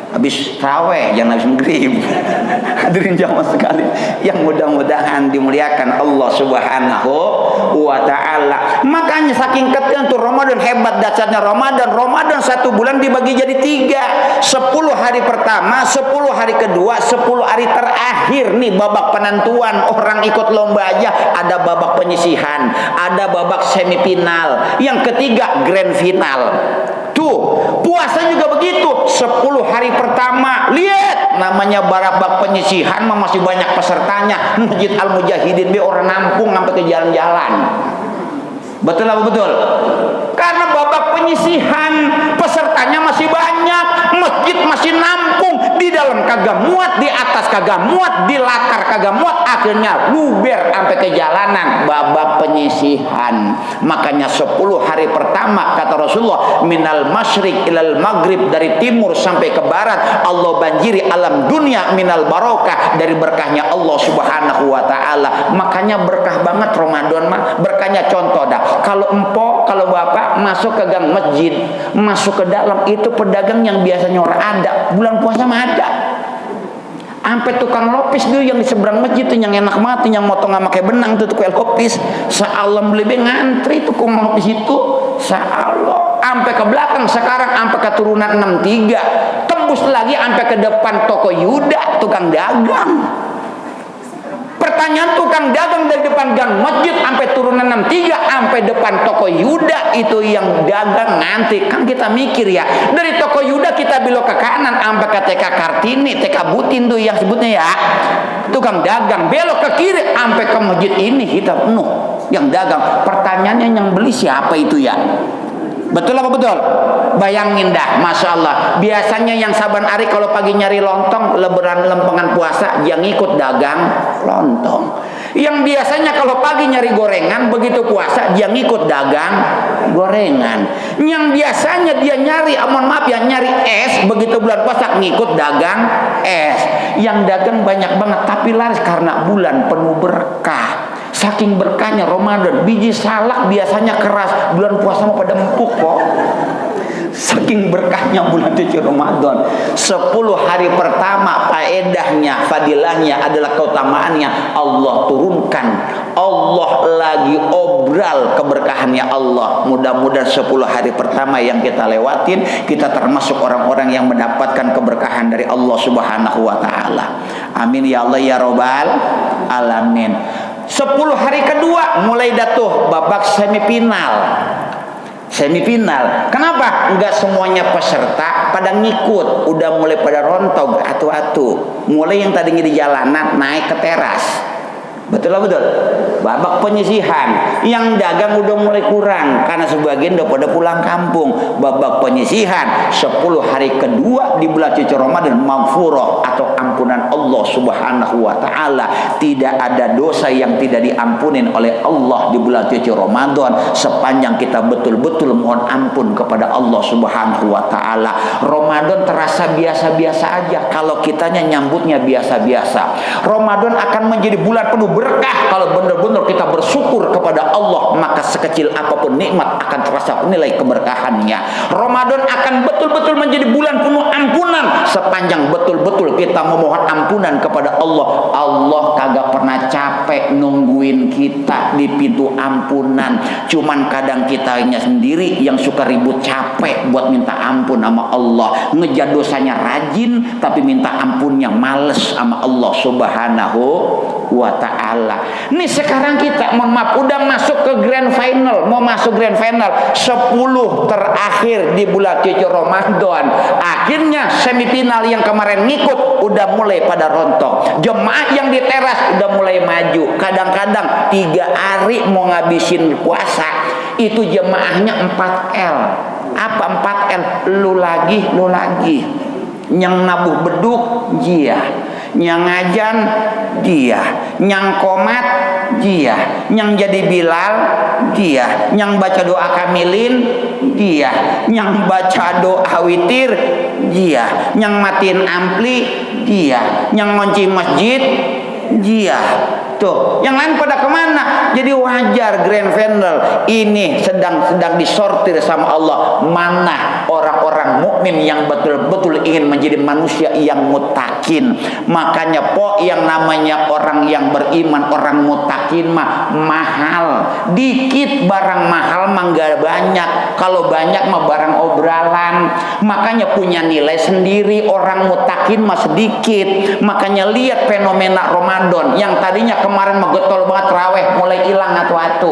habis raweh, jangan habis maghrib. Hadirin jamaah sekali yang mudah-mudahan dimuliakan Allah Subhanahu wa taala. Makanya saking ketatnya tuh Ramadan, hebat dasarnya Ramadan 1 bulan dibagi jadi 3. 10 hari pertama, 10 hari kedua, 10 hari terakhir. Nih babak penentuan, orang ikut lomba aja ada babak penyisihan, ada babak semifinal, yang ketiga grand final. Tuh, puasa juga begitu. 10 hari pertama, lihat namanya babak penyisihan mah masih banyak pesertanya. Masjid Al-Mujahidin be orang nampung sampai ke jalan-jalan. Betul apa betul? Karena babak penyisihan pesertanya masih banyak, masjid masih nampung, di dalam kagak muat, di atas atas kagak muat, di latar kagak muat, akhirnya luber sampai ke jalanan, babak penyisihan. Makanya 10 hari pertama kata Rasulullah, minal masyriq ilal maghrib, dari timur sampai ke barat Allah banjiri alam dunia minal barokah, dari berkahnya Allah Subhanahu wa taala. Makanya berkah banget Ramadan mah. Berkahnya contoh dah, kalau kalau bapak masuk ke gang masjid, masuk ke dalam, itu pedagang yang biasanya orang ada, bulan puasa mah ada. Sampai tukang lopis dulu yang di seberang masjid tuh, yang enak banget, yang motong sama kayak benang tuh, kue lopis. Sealam beli ngantri tukang lopis itu. Sealam. Sampai ke belakang sekarang, sampai ke turunan 63. Tembus lagi sampai ke depan toko Yuda, tukang dagang. Pertanyaan, tukang dagang dari depan gang masjid sampai turunan 63, sampai depan toko Yuda, itu yang dagang ngantri. Kan kita mikir ya, dari toko Yuda kita belok ke kanan sampai ke TK Kartini, TK Butin tuh yang sebutnya ya, tukang dagang. Belok ke kiri sampai ke masjid ini kita penuh yang dagang. Pertanyaannya, yang beli siapa itu ya? Betul apa betul? Bayangin dah, Masya Allah. Biasanya yang saban hari kalau pagi nyari lontong, lebaran lempengan puasa, yang ikut dagang lontong. Yang biasanya kalau pagi nyari gorengan, begitu puasa, dia ngikut dagang gorengan. Yang biasanya dia nyari, mohon maaf ya, nyari es, begitu bulan puasa ngikut dagang es. Yang dagang banyak banget, tapi laris karena bulan penuh berkah. Saking berkahnya Ramadan, biji salak biasanya keras, bulan puasa mau pada empuk kok. Saking berkahnya bulan suci Ramadan. 10 hari pertama faedahnya, fadilahnya adalah keutamaannya, Allah turunkan, Allah lagi obral keberkahannya Allah. Mudah-mudahan 10 hari pertama yang kita lewatin, kita termasuk orang-orang yang mendapatkan keberkahan dari Allah Subhanahu wa taala. Amin ya Allah ya Rabbal alamin. 10 hari kedua mulai datuh babak semifinal. Kenapa? Enggak semuanya peserta pada ngikut, udah mulai pada rontog atu-atu. Mulai yang tadinya di jalanan naik ke teras. Betul lah betul. Babak penyisihan, yang dagang udah mulai kurang karena sebagian udah pada pulang kampung. Babak penyisihan 10 hari kedua di bulan suci Ramadan, maghfurah atau ampunan Allah Subhanahu wa taala. Tidak ada dosa yang tidak diampunin oleh Allah di bulan suci Ramadan sepanjang kita betul-betul mohon ampun kepada Allah Subhanahu wa taala. Ramadan terasa biasa-biasa aja kalau kitanya nyambutnya biasa-biasa. Ramadan akan menjadi bulan penuh berkah kalau benar-benar kita bersyukur kepada Allah, maka sekecil apapun nikmat akan terasa nilai keberkahannya. Ramadan akan betul-betul menjadi bulan penuh ampunan sepanjang betul-betul kita memohon ampunan kepada Allah. Allah kagak pernah capek nungguin kita di pintu ampunan. Cuman kadang kitanya sendiri yang suka ribut capek buat minta ampun sama Allah. Ngejar dosanya rajin tapi minta ampunnya males sama Allah Subhanahu wa ta'ala. Nih sekarang kita mohon maaf udah masuk ke grand final, mau masuk grand final 10 terakhir di bulan suci Ramadan. Akhirnya semifinal yang kemarin ngikut udah mulai pada rontok. Jemaah yang di teras udah mulai maju. Kadang-kadang 3 hari mau ngabisin puasa, itu jemaahnya 4L. Apa 4L? Lu lagi. Yang nabuh beduk dia, yang ngajan dia, yang komat dia, yang jadi Bilal dia, yang baca doa kamilin dia, yang baca doa witir dia, yang matiin ampli dia, yang ngunci masjid dia. Tuh, yang lain pada kemana? Jadi wajar grand final ini sedang disortir sama Allah. Mana orang-orang mukmin yang betul-betul ingin menjadi manusia yang mutakin. Makanya yang namanya orang yang beriman, orang mutakin mah mahal. Dikit barang mahal mah gak banyak. Kalau banyak mah barang obralan. Makanya punya nilai sendiri. Orang mutakin mah sedikit. Makanya lihat fenomena Ramadan yang tadinya kemarin megetol banget terawih mulai hilang atu-atu.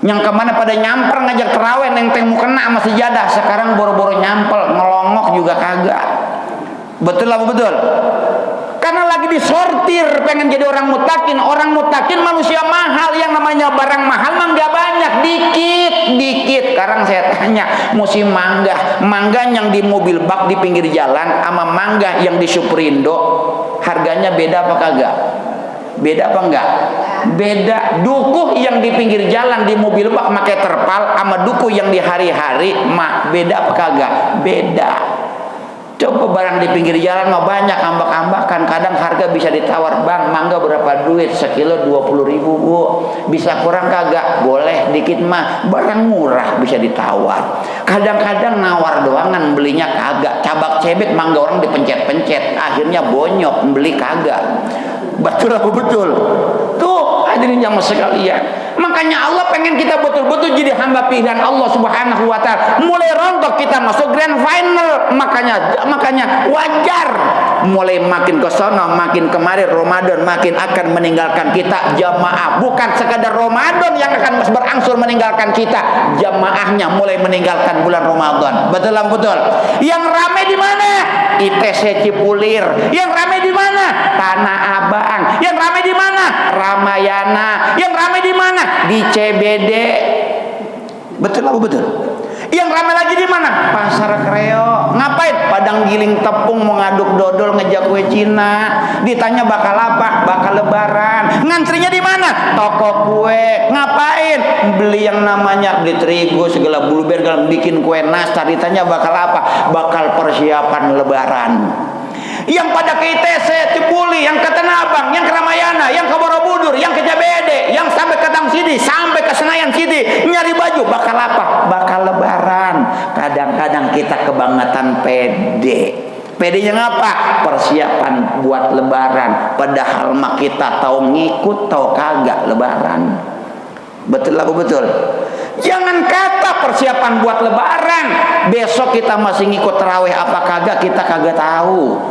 Yang kemana pada nyamper ngajak terawih neng-teng mau kena sama sejadah, sekarang boro-boro nyampel ngelongok juga kagak. Betul apa betul? karena lagi disortir pengen jadi orang mutakin. Orang mutakin manusia mahal, yang namanya barang mahal mah nggak banyak, dikit. Sekarang saya tanya, musim mangga yang di mobil bak di pinggir jalan sama mangga yang di Superindo, harganya beda apa kagak? Beda apa enggak? Beda. Dukuh yang di pinggir jalan di mobil bak pakai terpal sama dukuh yang di hari-hari beda apa kagak? Beda. Coba barang di pinggir jalan mah banyak ambak-ambakan, kadang harga bisa ditawar, bang mangga berapa duit, sekilo 20.000 bu, bisa kurang kagak? Boleh dikit mah, barang murah bisa ditawar. Kadang-kadang nawar doangan, belinya kagak, cabak cebek mangga orang dipencet-pencet, akhirnya bonyok, beli kagak. Betul apa betul? Tuh hadirin jamaah sekalian, makanya Allah pengen kita betul-betul jadi hamba pilihan Allah Subhanahu wa Ta'ala. Mulai rontok kita masuk grand final, makanya wajar mulai makin ke sono makin kemarin Ramadan makin akan meninggalkan kita jamaah. Bukan sekadar Ramadan yang akan berangsur meninggalkan kita, jamaahnya mulai meninggalkan bulan Ramadan. Betul apa betul? Yang rame di mana? ITC Cipulir. Yang rame di mana? Tanah Abang. Yang rame di mana? Ramayana. Yang rame di mana? Di CBD. Betul apa betul? Yang ramai lagi di mana? Pasar Kreo. Ngapain? Padang giling tepung, mau ngaduk dodol, ngejak kue Cina. Ditanya bakal apa? Bakal lebaran. Ngantrinya di mana? Toko kue. Ngapain? Beli yang namanya beli terigu, segala blueberry, bikin kue nastar. Ditanya bakal apa? Bakal persiapan lebaran. Yang pada ke ITC Cipuli, yang ke Tanah Abang, yang ke Ramayana, yang ke Borobudur, yang ke JBD, yang sampai ke Tang Sidi, sampai ke Senayan City, nyari baju bakal apa? Bakal lebaran. Kadang-kadang kita kebangetan pede. Pedenya ngapa? Persiapan buat lebaran. Padahal mah kita tahu ngikut tahu kagak lebaran. Betul apa betul? Jangan kata persiapan buat lebaran, besok kita masih ngikut tarawih apa kagak, kita kagak tahu.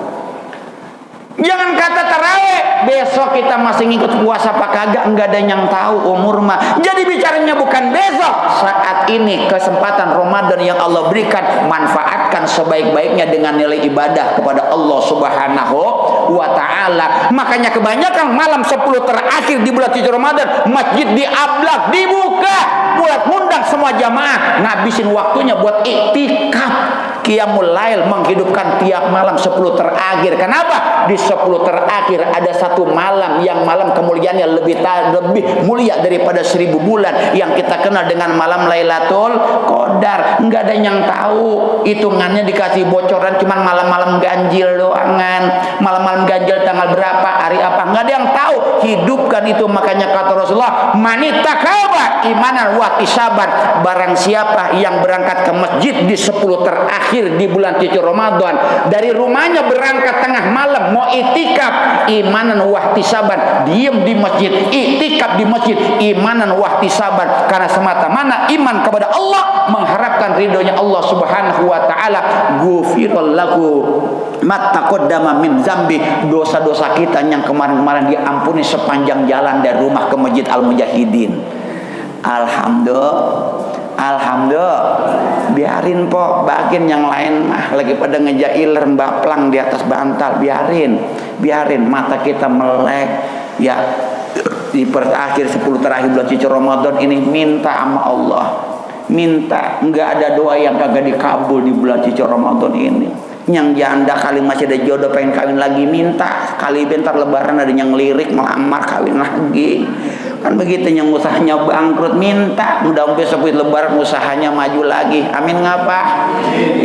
Jangan kata tarawih, besok kita masih ngikut puasa apa kagak, enggak ada yang tahu umur mah. Jadi bicaranya bukan besok, saat ini kesempatan Ramadan yang Allah berikan, manfaatkan sebaik-baiknya dengan nilai ibadah kepada Allah Subhanahu wa Ta'ala. Makanya kebanyakan malam 10 terakhir di bulan suci Ramadan, masjid diablak, dibuka buat ngundang semua jamaah, ngabisin waktunya buat iktikaf. Qiyamul Lail, menghidupkan tiap malam 10 terakhir. Kenapa? Di 10 terakhir ada satu malam yang malam kemuliaannya lebih mulia daripada 1000 bulan, yang kita kenal dengan malam Lailatul Qadar. Enggak ada yang tahu, hitungannya dikasih bocoran cuman malam-malam ganjil doangan. Malam-malam ganjil tanggal berapa, hari apa, enggak ada yang tahu. Hidupkan itu. Makanya kata Rasulullah, manitakaba imanan wa ihtisaban, barang siapa yang berangkat ke masjid di 10 terakhir di bulan suci Ramadan, dari rumahnya berangkat tengah malam mau itikaf, imanan wa ihtisaban, diem di masjid, itikaf di masjid, imanan wa ihtisaban, karena semata-mata iman kepada Allah, mengharapkan ridhonya Allah Subhanahu wa Ta'ala. Ghufirallahu lahu ma taqaddama min zambi, dosa-dosa kita yang kemarin-kemarin diampuni sepanjang jalan dari rumah ke Masjid Al-Mujahidin. Alhamdulillah. Biarin po, bagian yang lain mah lagi pada ngejailer baplang di atas bantal, biarin mata kita melek ya. Di akhir 10 terakhir bulan suci Ramadan ini, minta sama Allah, minta. Enggak ada doa yang kagak dikabul di bulan suci Ramadan ini. Yang janda kali masih ada jodoh pengen kawin lagi, minta. Kali bentar lebaran ada yang lirik melamar kawin lagi, kan begitu. Yang usahanya bangkrut, minta mudah besok lebaran usahanya maju lagi. Amin ngapa?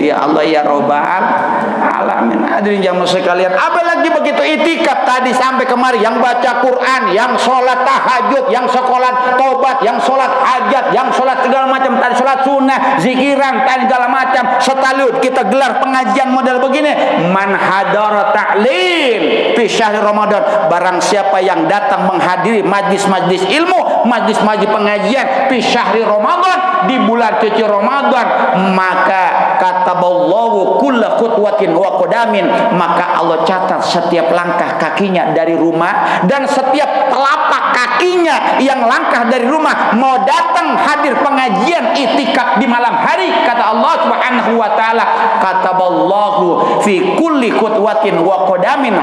Ya Allah ya Robbal alamin. Hadirin jamaah sekalian, apalagi begitu itikaf tadi sampai kemari, yang baca Quran, yang sholat tahajud, yang sekolah tobat, yang sholat hajat, yang sholat segala macam, tadi sholat sunnah, zikiran, tadi segala macam, setaliut kita gelar pengajian model begini. Man hadara ta'lim fi syahr Ramadan, barang siapa yang datang menghadiri majlis-majlis ilmu, majlis-majlis pengajian fi syahri Ramadan, di bulan suci Ramadan, maka kataballahu kulla khutwatin wa qadamin, maka Allah catat setiap langkah kakinya dari rumah dan setiap telapak kakinya yang langkah dari rumah mau datang hadir pengajian itikaf di malam hari. Kata Allah Subhanahu wa Ta'ala, kataballahu fi kulli khutwatin wa qadamin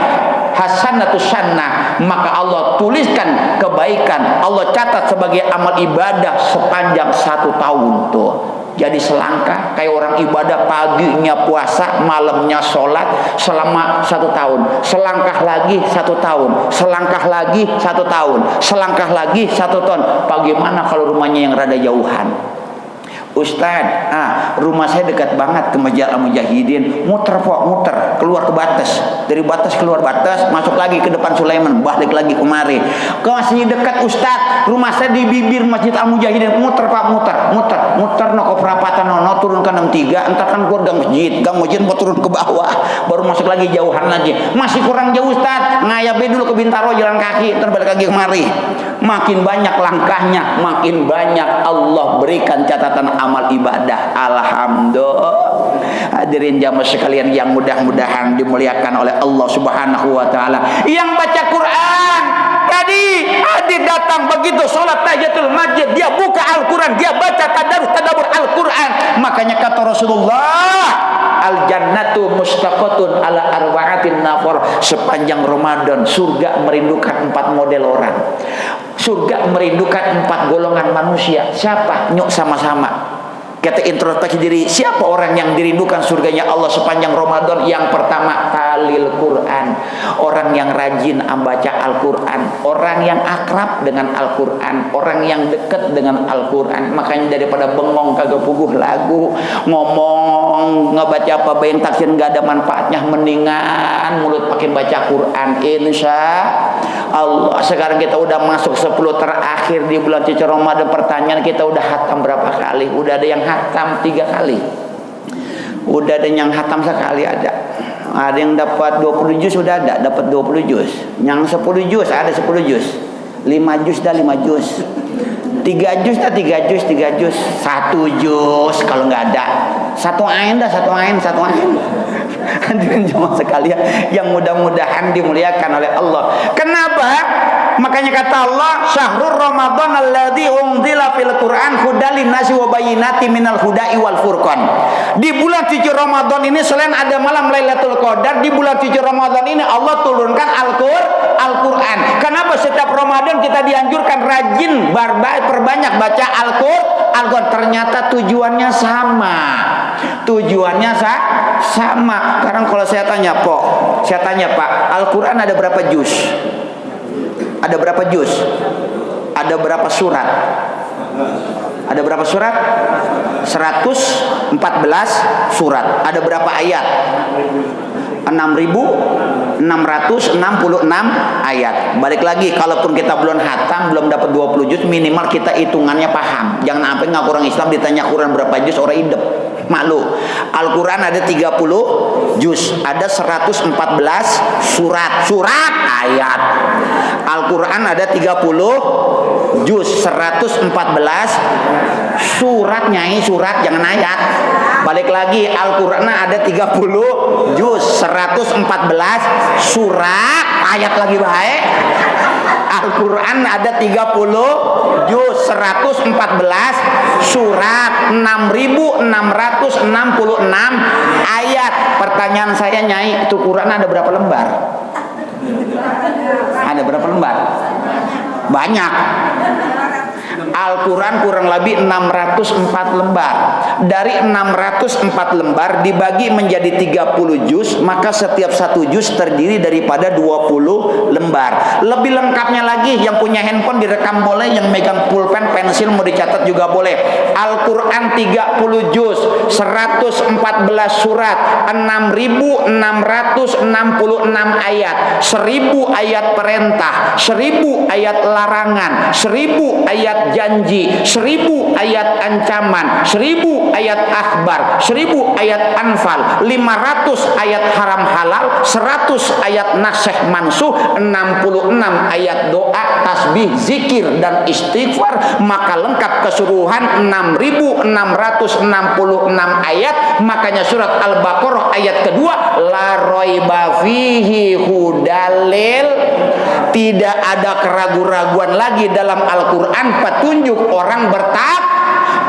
hasanatus sanah, maka Allah tuliskan kebaikan, Allah catat sebagai amal ibadah sepanjang 1 tahun tuh. Jadi selangkah kayak orang ibadah, paginya puasa, malamnya sholat selama 1 tahun. Selangkah lagi 1 tahun, selangkah lagi 1 tahun, selangkah lagi 1 tahun. Bagaimana kalau rumahnya yang rada jauhan? Ustad, rumah saya dekat banget ke Masjid Al-Mujahidin. Muter keluar ke batas, dari batas keluar batas, masuk lagi ke depan Sulaiman, balik lagi kemari. Kau masih dekat Ustad, rumah saya di bibir Masjid Al-Mujahidin. Muter no ke perapatan, no turun ke 63, entar kan keluar gang masjid mau turun ke bawah, baru masuk lagi jauhan lagi. Masih kurang jauh Ustad, ngayabe dulu ke Bintaro jalan kaki, entar balik lagi kemari. Makin banyak langkahnya, makin banyak Allah berikan catatan amal ibadah. Alhamdulillah. Hadirin jamaah sekalian yang mudah-mudahan dimuliakan oleh Allah Subhanahu wa taala. Yang baca Quran tadi hadir datang begitu salat tahiyatul masjid, dia buka Al-Qur'an, dia baca tadabbur Al-Qur'an. Makanya kata Rasulullah, al jannatu mustaqatun ala arba'atin nafar. Sepanjang Ramadan surga merindukan 4 model orang. Surga merindukan 4 golongan manusia. Siapa? Nyuk sama-sama. Kita introspeksi diri, siapa orang yang dirindukan surganya Allah sepanjang Ramadan? Yang pertama, talil Quran, orang yang rajin membaca Al-Quran, orang yang akrab dengan Al-Quran, orang yang dekat dengan Al-Quran. Makanya daripada bengong kagak puguh lagu, ngomong ngebaca apa bayang taksir nggak ada manfaatnya, mendingan mulut pakai baca Quran. Insya Allah sekarang kita udah masuk 10 terakhir di bulan suci Ramadan. Pertanyaan kita udah hatam berapa kali? Udah ada yang hatam 3 kali, udah ada yang hatam sekali, ada yang dapat 20 juz, sudah ada dapat 20 juz, yang 10 juz ada 10 juz, 5 juz dah 5 juz, 3 juz dah 3 juz, 3 juz, 1 juz kalau nggak ada, 1 ain dah 1 ain. Hadirin jemaah sekalian yang mudah-mudahan dimuliakan oleh Allah. Kenapa? Makanya kata Allah, syahrul Ramadan alladzi unzila fil Qur'an hudal linnasi wa bayyinatin minal huda'i wal furqan. Di bulan suci Ramadan ini selain ada malam Lailatul Qadar, di bulan suci Ramadan ini Allah turunkan Al-Qur'an. Kenapa setiap Ramadan kita dianjurkan rajin perbanyak baca Al-Qur'an? Ternyata tujuannya sama. Sama. Sekarang kalau saya tanya Pak, Al-Qur'an ada berapa juz? Ada berapa juz? Ada berapa surat? Ada berapa surat? 114 surat. Ada berapa ayat? 6.666 ayat. Balik lagi, kalaupun kita belum hatam, belum dapat 20 juz, minimal kita hitungannya paham. Jangan sampai ngaku orang Islam ditanya Quran berapa juz, orang hidup malu. Al-Quran ada 30 juz, ada 114 surat ayat. Al-Quran ada 30 juz, 114 surat, nyai surat jangan ayat. Balik lagi, Al-Quran ada 30 juz, 114 surat, ayat lagi baik. Al-Quran ada 30 juz, 114 surat, 6.666 ayat. Pertanyaan saya, nyai, itu Quran ada berapa lembar? Ada berapa lembar? Banyak. Al-Quran kurang lebih 604 lembar. Dari 604 lembar dibagi menjadi 30 juz, maka setiap 1 juz terdiri daripada 20 lembar. Lebih lengkapnya lagi, yang punya handphone direkam boleh, yang megang pulpen, pensil mau dicatat juga boleh. Al-Quran 30 juz, 114 surat, 6.666 ayat, 1000 ayat perintah, 1000 ayat larangan, 1000 ayat janji, 1000 ayat ancaman, 1000 ayat akhbar, 1000 ayat anfal, 500 ayat haram halal, 100 ayat nasih mansuh, 66 ayat doa, tasbih, zikir dan istighfar. Maka lengkap keseluruhan 6.666 ayat. Makanya surat Al-Baqarah ayat kedua, la raiba fihi hudalil, tidak ada keraguan-raguan lagi dalam Al-Quran, petunjuk orang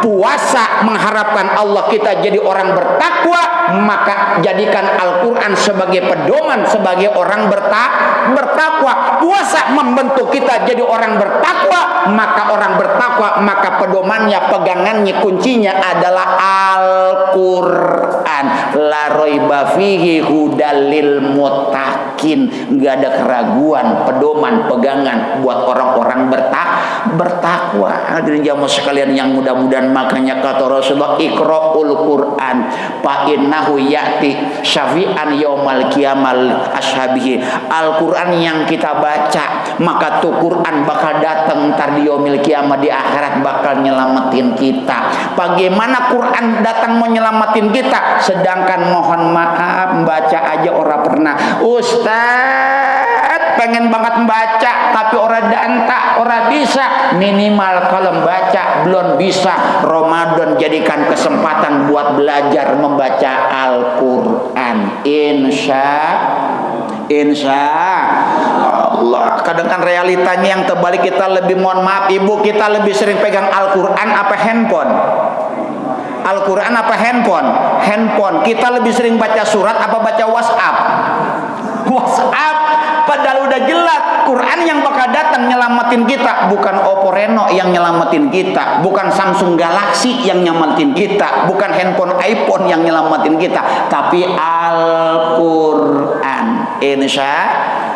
puasa mengharapkan Allah kita jadi orang bertakwa, maka jadikan Al-Quran sebagai pedoman sebagai orang bertakwa. Puasa membentuk kita jadi orang bertakwa, maka orang bertakwa, maka pedomannya, pegangannya, kuncinya adalah Al-Quran. La raiba fihi hudal lil muttaqin. Enggak ada keraguan, pedoman, pegangan buat orang-orang bertakwa. Hadirin jamaah sekalian yang mudah-mudahan, makanya kata Rasulullah, iqra'ul Quran fa innahu ya'ti syafi'an yaumal qiyamal ashabihi. Al-Quran yang kita baca, maka tuh Quran bakal datang ntar di yaumil qiyamah, di akhirat bakal nyelamatin kita. Bagaimana Quran datang mau nyelamatin kita, sedangkan mohon maaf baca aja orang pernah. Ustaz pengen banget membaca tapi orang danta, orang bisa. Minimal kalau membaca belum bisa, Ramadan jadikan kesempatan buat belajar membaca Al-Quran. Insya Allah. Kadang kan realitanya yang terbalik, kita lebih, mohon maaf ibu, kita lebih sering pegang Al-Quran apa handphone? Al-Quran apa handphone? Handphone. Kita lebih sering baca surat apa baca WhatsApp? WhatsApp. Padahal udah jelas Quran yang bakal datang nyelamatin kita, bukan Oppo Reno yang nyelamatin kita, bukan Samsung Galaxy yang nyelamatin kita, bukan handphone iPhone yang nyelamatin kita, tapi Al-Quran. Insya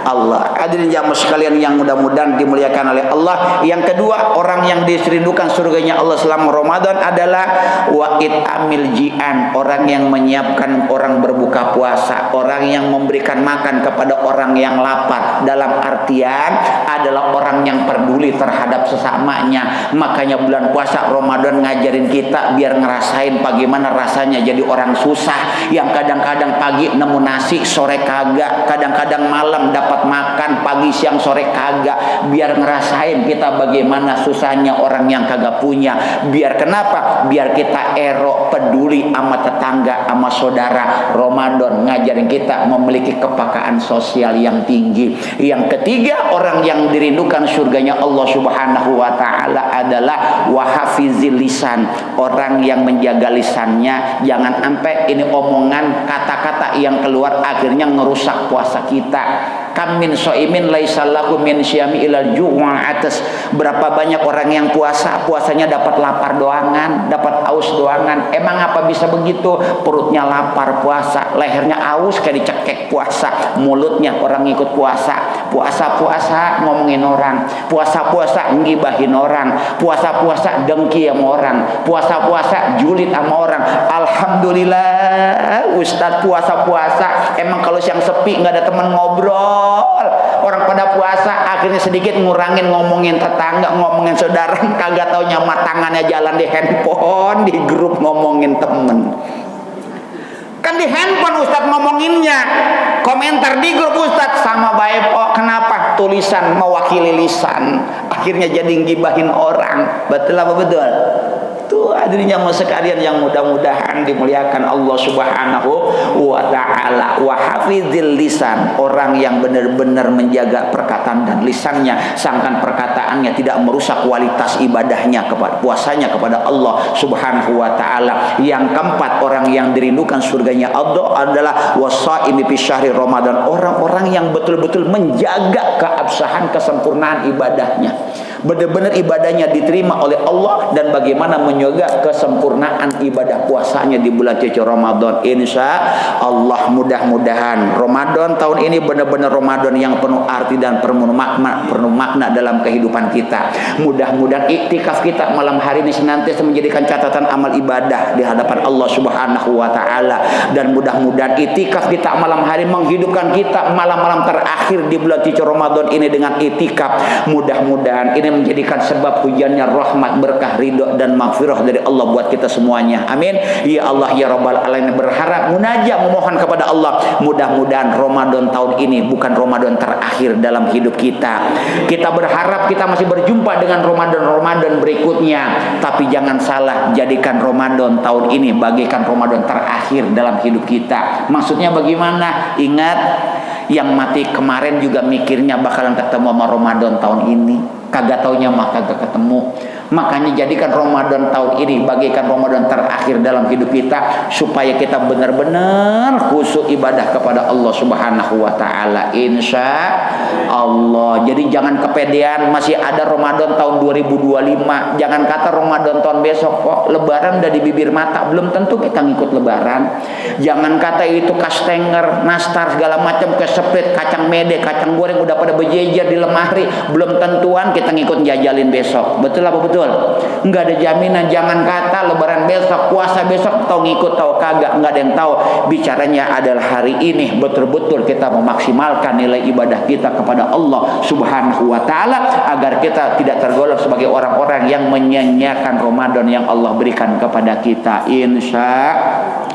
Allah. Hadirin jamaah sekalian yang mudah-mudahan dimuliakan oleh Allah. Yang kedua, orang yang dirindukan surganya Allah selama Ramadan adalah wa'id amil ji'an, orang yang menyiapkan orang berbuka puasa, orang yang memberikan makan kepada orang yang lapar. Dalam artian adalah orang yang peduli terhadap sesamanya. Makanya bulan puasa Ramadan ngajarin kita biar ngerasain bagaimana rasanya jadi orang susah, yang kadang-kadang pagi nemu nasi, sore kagak, kadang-kadang malam dapat makan, pagi siang sore kagak. Biar ngerasain kita bagaimana susahnya orang yang kagak punya. Biar kenapa? Biar kita peduli sama tetangga, sama saudara. Ramadan ngajarin kita memiliki kepekaan sosial yang tinggi. Yang ketiga, orang yang dirindukan surganya Allah Subhanahu wa taala adalah wahafizil lisan, orang yang menjaga lisannya. Jangan sampai ini omongan, kata-kata yang keluar akhirnya ngerusak puasa kita. Kam min soimin laisallahu min syami ilal ju'wa atas. Berapa banyak orang yang puasanya dapat lapar doangan, dapat aus doangan. Emang apa bisa begitu? Perutnya lapar puasa, lehernya aus kayak dicekek puasa, mulutnya orang ikut puasa. Puasa-puasa ngomongin orang, puasa-puasa ngibahin orang, puasa-puasa dengki sama orang, puasa-puasa julid sama orang. Alhamdulillah Ustadz puasa-puasa, emang kalau siang sepi nggak ada teman ngobrol, orang pada puasa akhirnya sedikit ngurangin ngomongin tetangga, ngomongin saudara, kagak taunya tangannya jalan di handphone, di grup ngomongin temen. Kan di handphone Ustadz ngomonginnya, komentar di grup Ustadz sama baik. Oh kenapa? Tulisan mewakili lisan, akhirnya jadi ngibahin orang. Betul apa betul? Tuh hadirin jamaah sekalian yang mudah-mudahan dimuliakan Allah Subhanahu wa taala. Wa hafizil lisan, orang yang benar-benar menjaga perkataan dan lisannya, sangkan perkataannya tidak merusak kualitas ibadahnya kepada puasanya kepada Allah Subhanahu wa taala. Yang keempat, orang yang dirindukan surganya Allah adalah wasaimi fi syahri Ramadan, orang-orang yang betul-betul menjaga keabsahan, kesempurnaan ibadahnya. Benar-benar ibadahnya diterima oleh Allah, dan bagaimana menjaga kesempurnaan ibadah puasanya di bulan suci Ramadan. Insya Allah mudah-mudahan Ramadan tahun ini benar-benar Ramadan yang penuh arti dan penuh makna dalam kehidupan kita. Mudah-mudahan iktikaf kita malam hari ini senantiasa menjadikan catatan amal ibadah di hadapan Allah Subhanahu wa taala, dan mudah-mudahan iktikaf kita malam hari menghidupkan kita malam-malam terakhir di bulan suci Ramadan ini dengan iktikaf. Mudah-mudahan ini menjadikan sebab hujannya rahmat, berkah, ridho dan maghfirah dari Allah buat kita semuanya. Amin ya Allah ya rabbal alamin. Berharap, munajat, memohon kepada Allah, mudah-mudahan Ramadan tahun ini bukan Ramadan terakhir dalam hidup kita. Kita berharap kita masih berjumpa dengan Ramadan berikutnya, tapi jangan salah, jadikan Ramadan tahun ini bagikan Ramadan terakhir dalam hidup kita. Maksudnya bagaimana? Ingat, yang mati kemarin juga mikirnya bakalan ketemu sama Ramadan tahun ini, kagak taunya mah kagak ketemu. Makanya jadikan Ramadan tahun ini bagaikan Ramadan terakhir dalam hidup kita, supaya kita benar-benar khusyuk ibadah kepada Allah Subhanahu wa taala, insya Allah. Jadi jangan kepedean masih ada Ramadan tahun 2025. Jangan kata Ramadan tahun besok kok lebaran udah di bibir mata, belum tentu kita ngikut lebaran. Jangan kata itu kastenger, nastar segala macam, keseprit, kacang mede, kacang goreng udah pada berjejer di lemari, belum tentuan kita ngikut jajalin besok. Betul apa betul? Enggak ada jaminan. Jangan kata lebaran besok, puasa besok, tahu ngikut tahu kagak, enggak ada yang tahu. Bicaranya adalah hari ini betul-betul kita memaksimalkan nilai ibadah kita kepada Allah Subhanahu wa taala, agar kita tidak tergolong sebagai orang-orang yang menyia-nyiakan Ramadan yang Allah berikan kepada kita, insya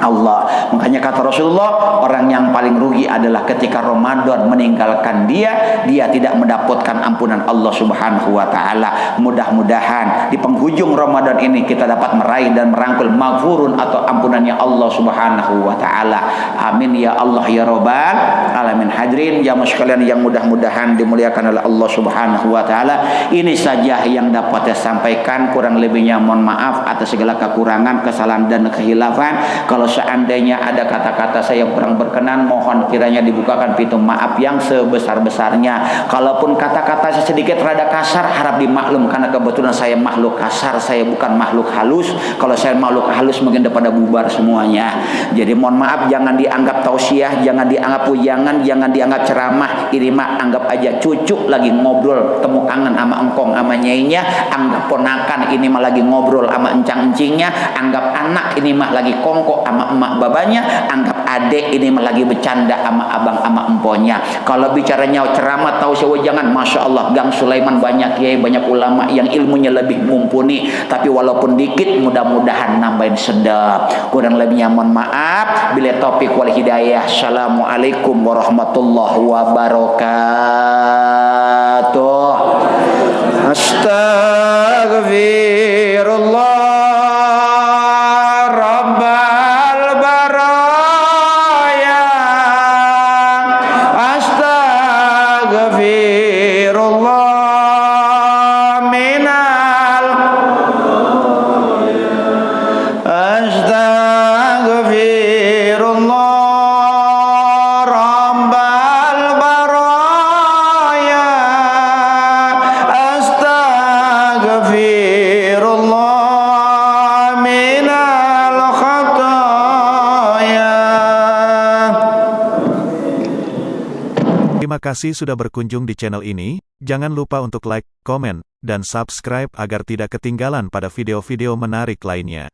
Allah. Makanya kata Rasulullah, orang yang paling rugi adalah ketika Ramadan meninggalkan dia tidak mendapatkan ampunan Allah Subhanahu wa taala. Mudah-mudahan di penghujung Ramadan ini kita dapat meraih dan merangkul maghfurun atau ampunannya Allah Subhanahu wa taala. Amin ya Allah ya rabbal alamin. Hadirin jamaah sekalian yang mudah-mudahan dimuliakan oleh Allah Subhanahu wa taala, ini saja yang dapat saya sampaikan. Kurang lebihnya mohon maaf atas segala kekurangan, kesalahan dan kehilafan. Kalau seandainya ada kata-kata saya yang kurang berkenan, mohon kiranya dibukakan pintu maaf yang sebesar-besarnya. Kalaupun kata-kata saya sedikit rada kasar, harap dimaklum karena kebetulan saya makhluk kasar, saya bukan makhluk halus. Kalau saya makhluk halus mungkin udah pada bubar semuanya. Jadi mohon maaf, jangan dianggap tausiah, jangan dianggap pujangan, jangan dianggap ceramah. Ini mah anggap aja cucu lagi ngobrol temu kangen sama engkong sama nyainya, anggap ponakan ini mah lagi ngobrol sama encang-encingnya, anggap anak ini mah lagi kongkok sama emak babanya, anggap adik ini mah lagi bercanda sama abang sama emponya. Kalau bicaranya ceramah tausiah jangan, masya Allah, Gang Sulaiman banyak kiai, banyak ulama yang ilmunya lebih mumpuni, tapi walaupun dikit mudah-mudahan nambahin sedap. Kurang lebihnya mohon maaf. Bila taufiq wal hidayah. Assalamualaikum warahmatullahi wabarakatuh. Astaghfirullah rabbal baraya. Astaghfirullah minal. Astaghfirullah rabbal baraya. Astaghfirullah minal khataya. Terima kasih sudah berkunjung di channel ini. Jangan lupa untuk like, komen, dan subscribe agar tidak ketinggalan pada video-video menarik lainnya.